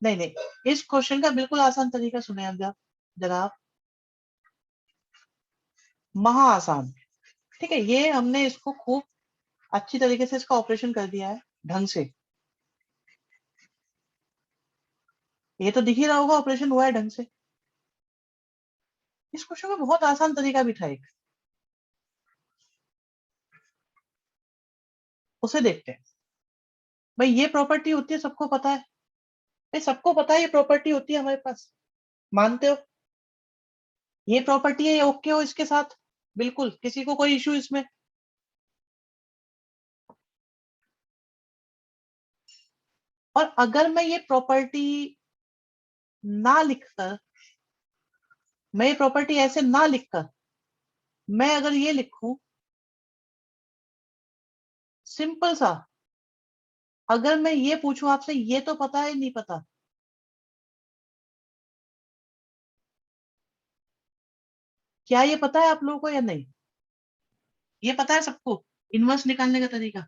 नहीं नहीं, इस क्वेश्चन का बिल्कुल आसान तरीका सुने आप जरा, जरा आप। महा आसान। ठीक है, ये हमने इसको खूब अच्छी तरीके से इसका ऑपरेशन कर दिया है, ढंग से। ये तो दिख ही रहा होगा ऑपरेशन हुआ है ढंग से। इस क्वेश्चन का बहुत आसान तरीका भी था एक, उसे देखते हैं। भाई ये प्रॉपर्टी होती है, सबको पता है। भाई सबको पता है ये प्रॉपर्टी होती है हमारे पास, मानते हो? ये प्रॉपर्टी है, ये ओके हो इसके साथ? बिल्कुल, किसी को कोई इशू इसमें? और अगर मैं ये प्रॉपर्टी ना लिखकर, मैं ये प्रॉपर्टी ऐसे ना लिखकर, मैं अगर ये लिखूं सिंपल सा, अगर मैं ये पूछूं आपसे ये तो पता है नहीं पता, क्या ये पता है आप लोगों को या नहीं? ये पता है सबको, इनवर्स निकालने का तरीका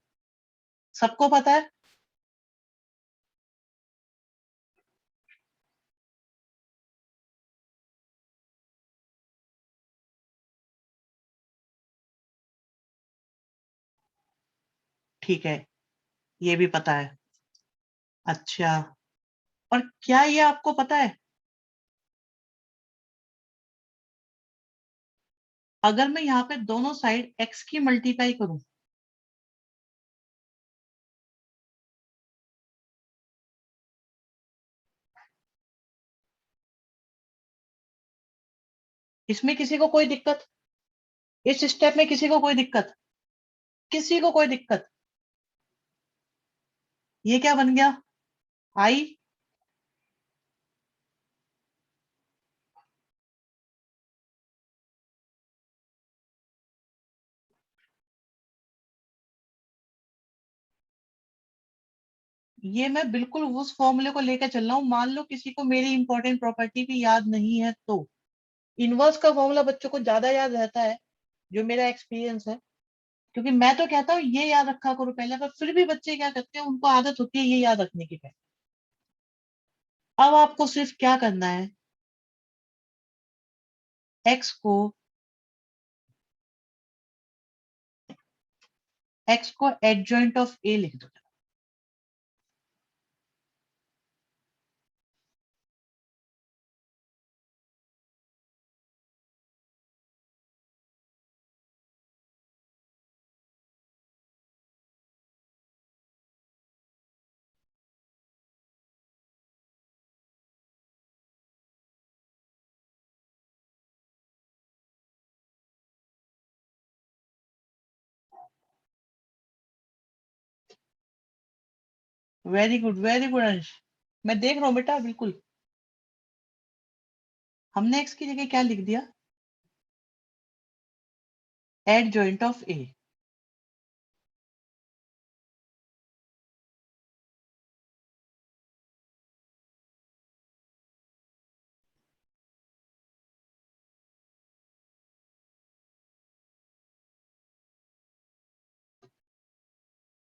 सबको पता है? ठीक है, ये भी पता है। अच्छा, और क्या ये आपको पता है, अगर मैं यहाँ पे दोनों साइड x की मल्टीप्लाई करूं, इसमें किसी को कोई दिक्कत? इस स्टेप में किसी को कोई दिक्कत? किसी को कोई दिक्कत? ये क्या बन गया? आई। ये मैं बिल्कुल उस फॉर्मूले को लेकर चल रहा हूँ, मान लो किसी को मेरी इंपॉर्टेंट प्रॉपर्टी भी याद नहीं है तो। इनवर्स का फॉर्मूला बच्चों को ज्यादा याद रहता है, जो मेरा एक्सपीरियंस है। क्योंकि मैं तो कहता हूँ ये याद रखा करो पहले, पर फिर भी बच्चे क्या करते हैं, उनको आदत होती है ये याद रखने की पहले। अब आपको सिर्फ क्या करना है, एक्स को एडजॉइंट ऑफ ए लिख दो। वेरी गुड अंश, मैं देख रहा हूँ बेटा बिल्कुल। हमने एक्स की जगह क्या लिख दिया, एडजॉइंट ऑफ ए।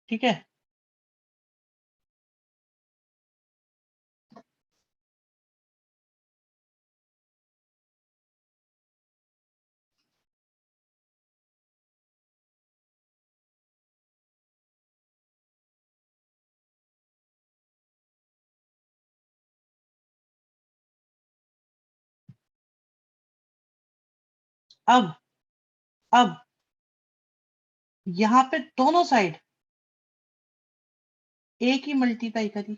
ठीक है, अब यहाँ पे दोनों साइड ए की मल्टीप्लाई करी,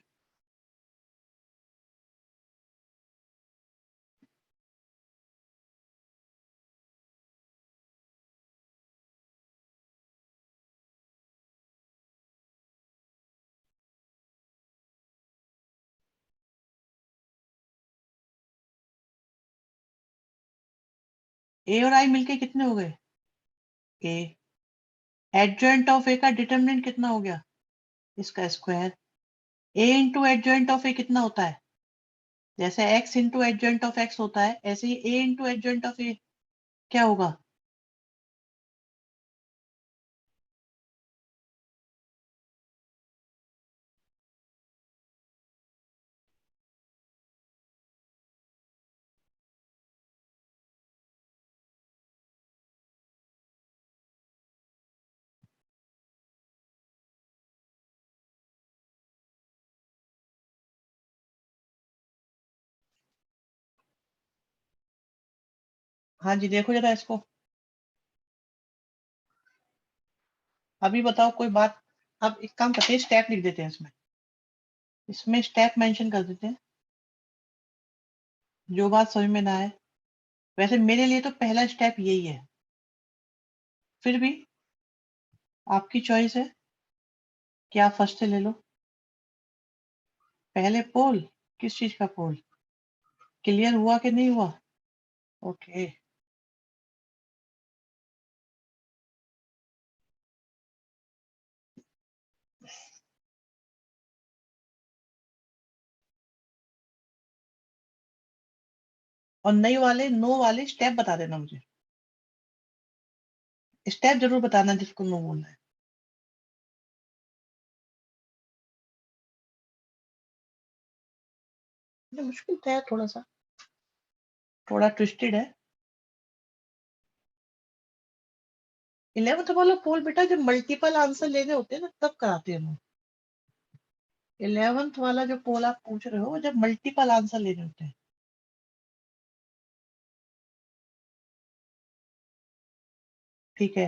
ए और आई मिलके कितने हो गए, ए। एडजॉइंट ऑफ ए का डिटरमिनेंट कितना हो गया, इसका square. A into adjoint of A कितना होता है, जैसे X into adjoint of X होता है, ऐसे ही A into adjoint of A क्या होगा, हाँ जी देखो जरा इसको, अभी बताओ कोई बात। अब एक काम करते हैं, स्टेप लिख देते हैं इसमें, इसमें स्टेप मेंशन कर देते हैं, जो बात समझ में ना आए। वैसे मेरे लिए तो पहला स्टेप यही है, फिर भी आपकी चॉइस है कि आप फर्स्ट से ले लो। पहले पोल, किस चीज का पोल, क्लियर हुआ कि नहीं हुआ, ओके। और नई वाले नो वाले स्टेप बता देना मुझे, स्टेप जरूर बताना जिसको नो बोलना है। ये मुश्किल तो है थोड़ा सा, थोड़ा ट्विस्टेड है। 11th वाला पोल बेटा जब मल्टीपल आंसर लेने होते हैं ना तब कराते हैं हम। 11th वाला जो पोल आप पूछ रहे हो वो जब मल्टीपल आंसर लेने होते हैं। ठीक है,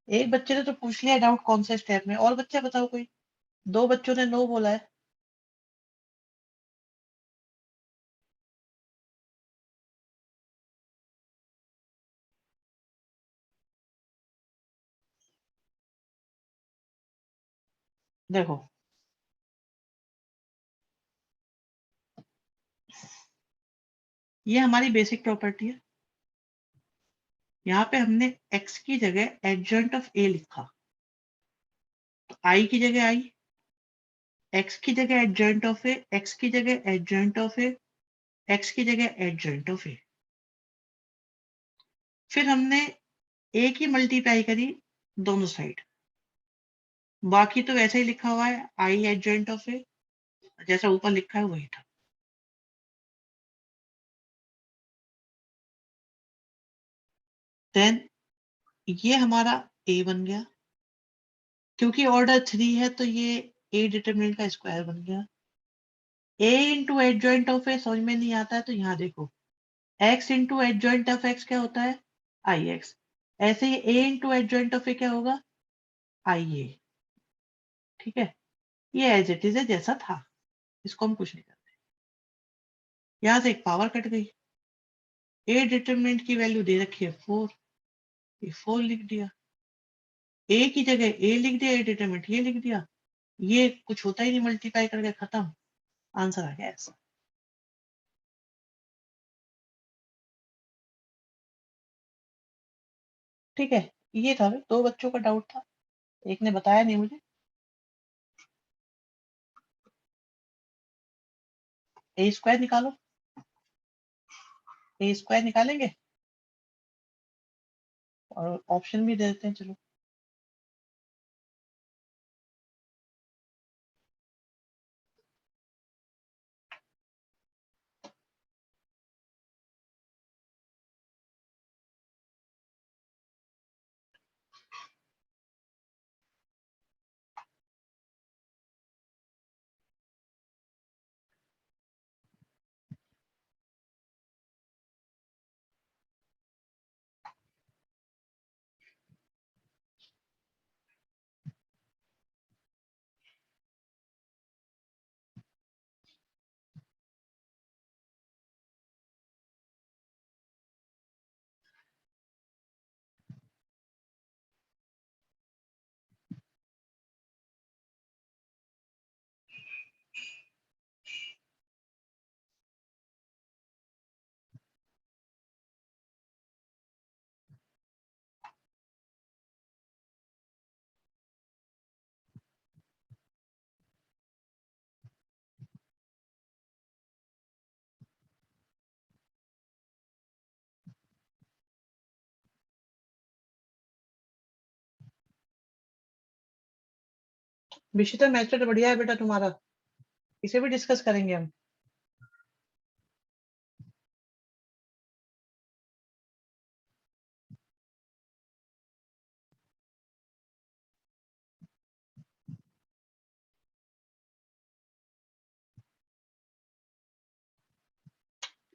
एक बच्चे ने तो पूछ लिया डाउट कौन से स्टेप में, और बच्चा बताओ कोई, दो बच्चों ने नो बोला है। देखो ये हमारी बेसिक प्रॉपर्टी है, यहाँ पे हमने x की जगह एडजॉइंट ऑफ a लिखा, तो i की जगह i, x की जगह एडजॉइंट ऑफ a, x की जगह एडजॉइंट ऑफ a, x की जगह एडजॉइंट ऑफ a। फिर हमने a की मल्टीप्लाई करी दोनों साइड, बाकी तो वैसे ही लिखा हुआ है, i एडजॉइंट ऑफ a, जैसा ऊपर लिखा है वही था। देन ये हमारा a बन गया, क्योंकि ऑर्डर 3 है तो ये a डिटरमिनेंट का स्क्वायर बन गया। a into adjoint of a समझ में नहीं आता है तो यहाँ देखो, x into adjoint of x क्या होता है, आई एक्स। ऐसे ही a into adjoint of a क्या होगा, आई ए। ठीक है, ये एज इट इज है जैसा था, इसको हम कुछ नहीं करते। यहाँ से एक पावर कट गई, a डिटरमिनेंट की वैल्यू दे रखी है 4, ये 4 लिख दिया, a की जगह a लिख दिया, a डिटरमिनेंट ये लिख दिया, ये कुछ होता ही नहीं, मल्टीप्लाई करके खत्म, आंसर आ गया ऐसा। ठीक है, ये था, दो बच्चों का डाउट था, एक ने बताया नहीं मुझे। ए स्क्वायर निकालो, ए स्क्वायर निकालेंगे और ऑप्शन भी दे देते हैं, चलो। विशिता मेथड बढ़िया है बेटा तुम्हारा, इसे भी डिस्कस करेंगे हम।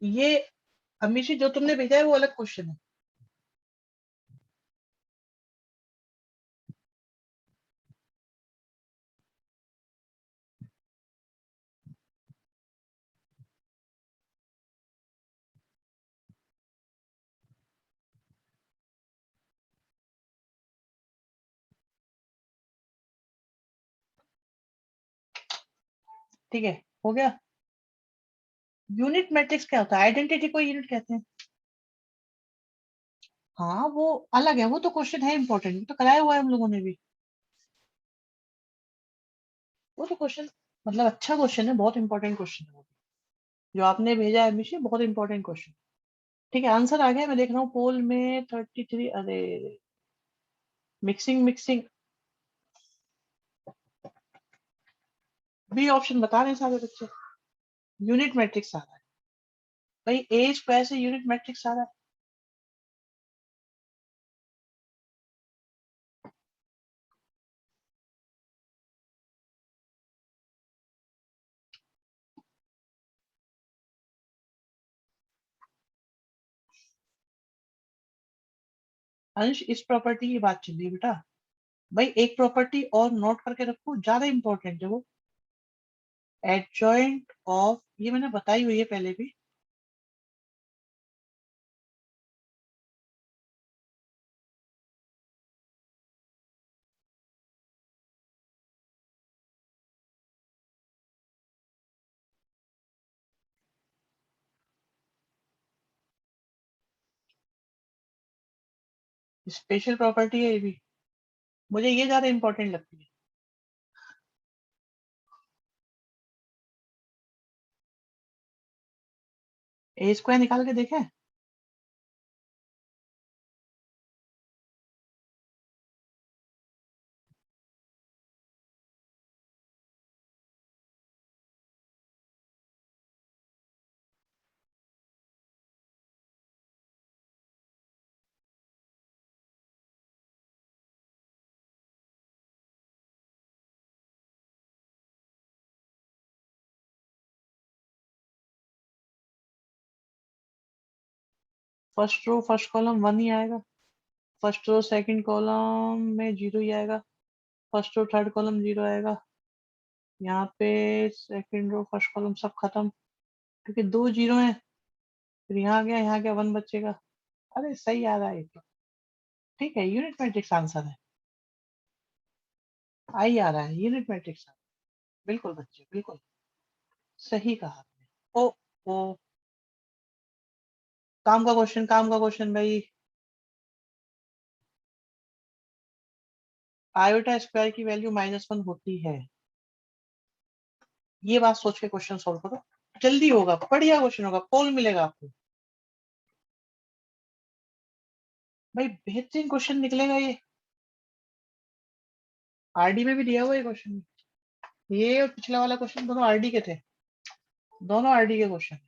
ये अमीशी जो तुमने भेजा है वो अलग क्वेश्चन है। ठीक है, हो गया। यूनिट मैट्रिक्स क्या होता है? आइडेंटिटी को यूनिट कहते हैं। हाँ वो अलग है, वो तो क्वेश्चन है इंपॉर्टेंट, तो कराया हुआ है हम लोगों ने भी। वो तो क्वेश्चन मतलब अच्छा क्वेश्चन है, बहुत इंपॉर्टेंट क्वेश्चन है वो, जो आपने भेजा है अमीशी, बहुत इंपॉर्टेंट क्वेश्चन। ठीक है, आंसर आ गया, मैं देख रहा हूँ पोल में 33। अरे मिक्सिंग मिक्सिंग, बी ऑप्शन बता रहे हैं सारे बच्चे, यूनिट मैट्रिक्स आ रहा है भाई, ए स्क्वायर से यूनिट मैट्रिक्स आ रहा है। अंश, इस प्रॉपर्टी की बात चल रही है बेटा, भाई एक प्रॉपर्टी और नोट करके रखो, ज्यादा इंपॉर्टेंट है वो, एडजॉइंट ऑफ, ये मैंने बताई हुई है पहले भी। स्पेशल प्रॉपर्टी है ये भी, मुझे ये ज्यादा इंपॉर्टेंट लगती है। ए स्क्वायर निकाल के देखें। First row first column one ही आएगा, फर्स्ट रो सेकंड कॉलम में जीरो ही आएगा, first row third column zero आएगा, यहाँ पे सेकंड रो फर्स्ट कॉलम सब खत्म, क्योंकि दो जीरो है, फिर यहाँ गया वन बचेगा। अरे सही आ रहा है ये तो। ठीक है, यूनिट मैट्रिक्स आंसर है। आई आ रहा है, यूनिट मैट्रिक्स। बिल्कुल बच्चे, बिल्कुल सही कहा आपने। ओ काम का क्वेश्चन, काम का क्वेश्चन भाई। आयोटा स्क्वायर की वैल्यू -1 होती है, ये बात सोच के क्वेश्चन सोल्व करो, जल्दी होगा, बढ़िया क्वेश्चन होगा, पोल मिलेगा आपको। भाई बेहतरीन क्वेश्चन निकलेगा ये, आरडी में भी दिया हुआ है क्वेश्चन। ये और पिछला वाला क्वेश्चन दोनों आरडी के थे, दोनों आरडी के क्वेश्चन।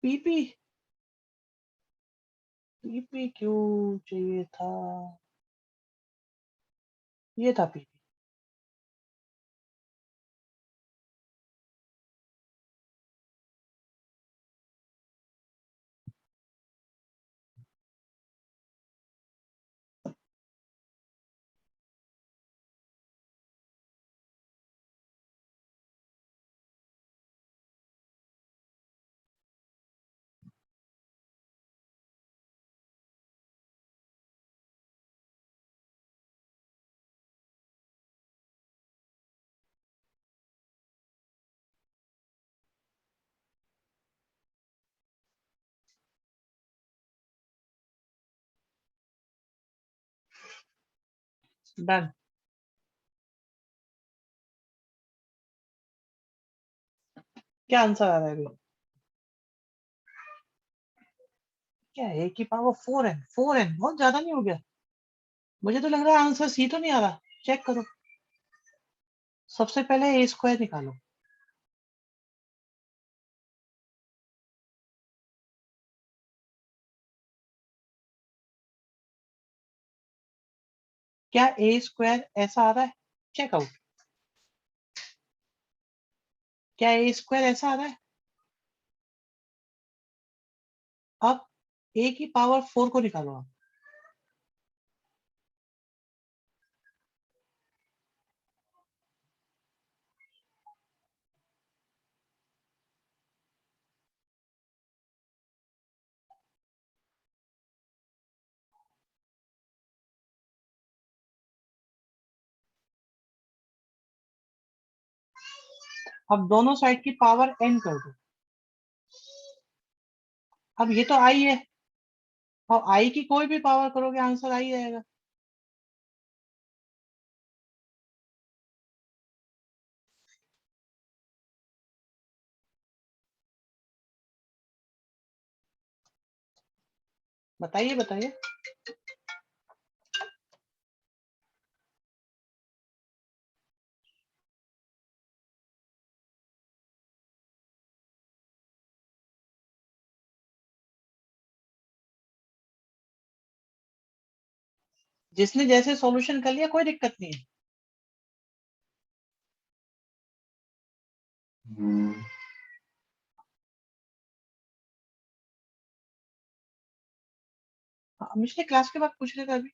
पीपी, पीपी क्यों चाहिए था, ये था पीपी। डन। क्या आंसर आ रहा है अभी, क्या है की पावर 4n, 4n बहुत ज्यादा नहीं हो गया? मुझे तो लग रहा है आंसर सी तो नहीं आ रहा, चेक करो। सबसे पहले ए स्क्वायर निकालो। क्या ए स्क्वायर ऐसा आ रहा है, चेक आउट। क्या ए स्क्वायर ऐसा आ रहा है? अब ए की पावर 4 को निकालो आप। अब दोनों साइड की पावर n कर दो। अब ये तो आई है, और आई की कोई भी पावर करोगे आंसर आई रहेगा। बताइए बताइए। जिसने जैसे सॉल्यूशन कर लिया कोई दिक्कत नहीं है। हम इसलिए क्लास के बाद पूछ रहे थे अभी।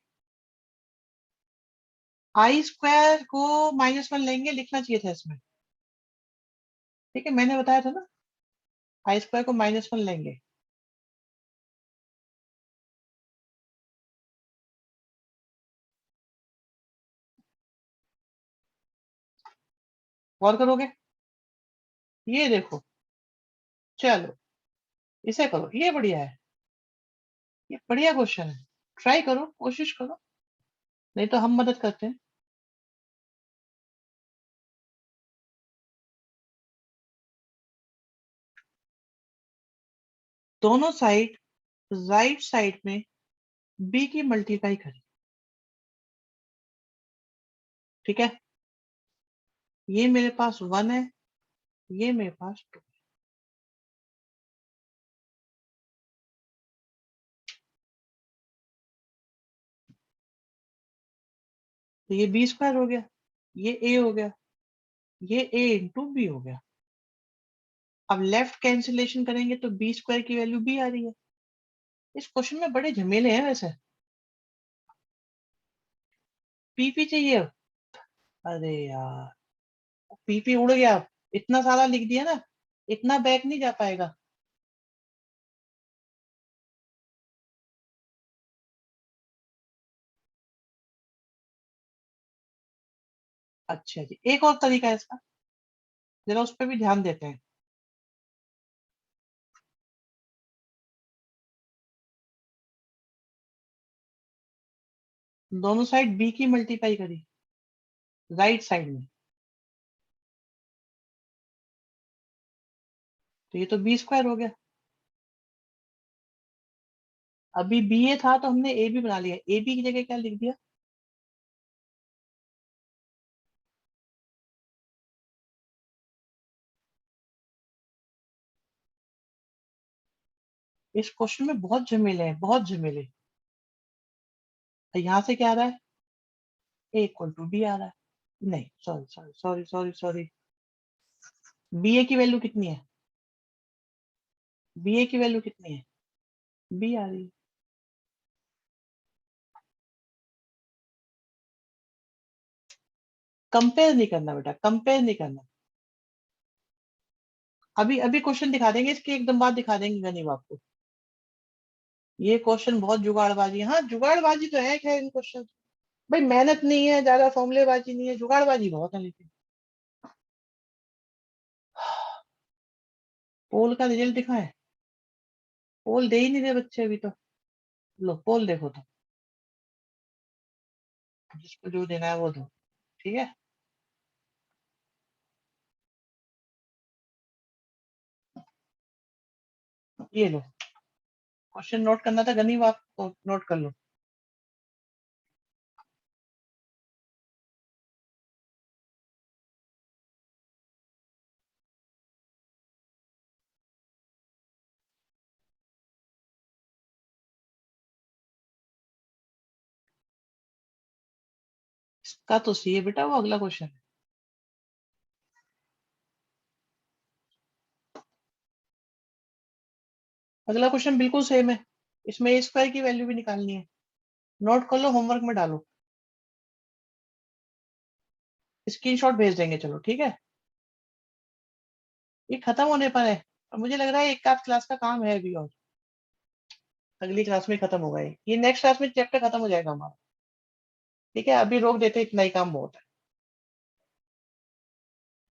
आई स्क्वायर को -1 लेंगे, लिखना चाहिए था इसमें। ठीक है, मैंने बताया था ना, आई स्क्वायर को -1 लेंगे। और करोगे, ये देखो, चलो इसे करो, ये बढ़िया है, ये बढ़िया क्वेश्चन है, ट्राई करो, कोशिश करो, नहीं तो हम मदद करते हैं। दोनों साइड राइट साइड में बी की मल्टीप्लाई करें। ठीक है, ये मेरे पास 1 है, ये मेरे पास 2। तो ये बी स्क्वायर हो गया, ये ए हो गया, ये a इंटू बी हो गया। अब लेफ्ट कैंसिलेशन करेंगे तो बी स्क्वायर की वैल्यू बी आ रही है। इस क्वेश्चन में बड़े झमेले हैं वैसे। पीपी चाहिए। अरे यार, पीपी उड़ गया। इतना सारा लिख दिया ना, इतना बैक नहीं जा पाएगा। अच्छा जी, एक और तरीका है इसका, जरा उस पर भी ध्यान देते हैं। दोनों साइड बी की मल्टीप्लाई करी राइट साइड में, तो ये तो बी स्क्वायर हो गया। अभी बी ए था तो हमने ए बी बना लिया, ए बी की जगह क्या लिख दिया? इस क्वेश्चन में बहुत झमेले हैं, बहुत झमेले। यहाँ से क्या आ रहा है? ए इक्वल टू बी आ रहा है। नहीं, sorry sorry sorry sorry sorry, B A की वैल्यू कितनी है? बी ए की वैल्यू कितनी है? बी आ रही है। कंपेयर नहीं करना बेटा, कंपेयर नहीं करना। अभी अभी क्वेश्चन दिखा देंगे, इसके एकदम बाद दिखा देंगे गनीम आपको। ये क्वेश्चन बहुत जुगाड़बाजी, हाँ जुगाड़बाजी तो है खैर इन क्वेश्चन। भाई मेहनत नहीं है ज्यादा, फॉर्मूलेबाजी नहीं है, जुगाड़बाजी बहुत है लेकिन। पोल का रिजल्ट दिखा है? पोल दे ही नहीं रहे बच्चे अभी तो। लो पोल देखो तो, जिसको जो देना है वो दो। ठीक है, ये लो क्वेश्चन। नोट करना था गनीम, आप नोट कर लो। इसका तो सी है बेटा, वो अगला क्वेश्चन। अगला क्वेश्चन बिल्कुल सेम है, इसमें ए स्क्वायर की वैल्यू भी निकालनी है। नोट कर लो, होमवर्क में डालो। स्क्रीनशॉट भेज देंगे, चलो ठीक है। ये खत्म होने पर है, और मुझे लग रहा है एक आध क्लास का काम है अभी और। अगली क्लास में खत्म होगा ये नेक्स्ट क्लास में चैप्टर खत्म हो जाएगा हमारा। ठीक है, अभी रोक देते, इतना ही काम बहुत है।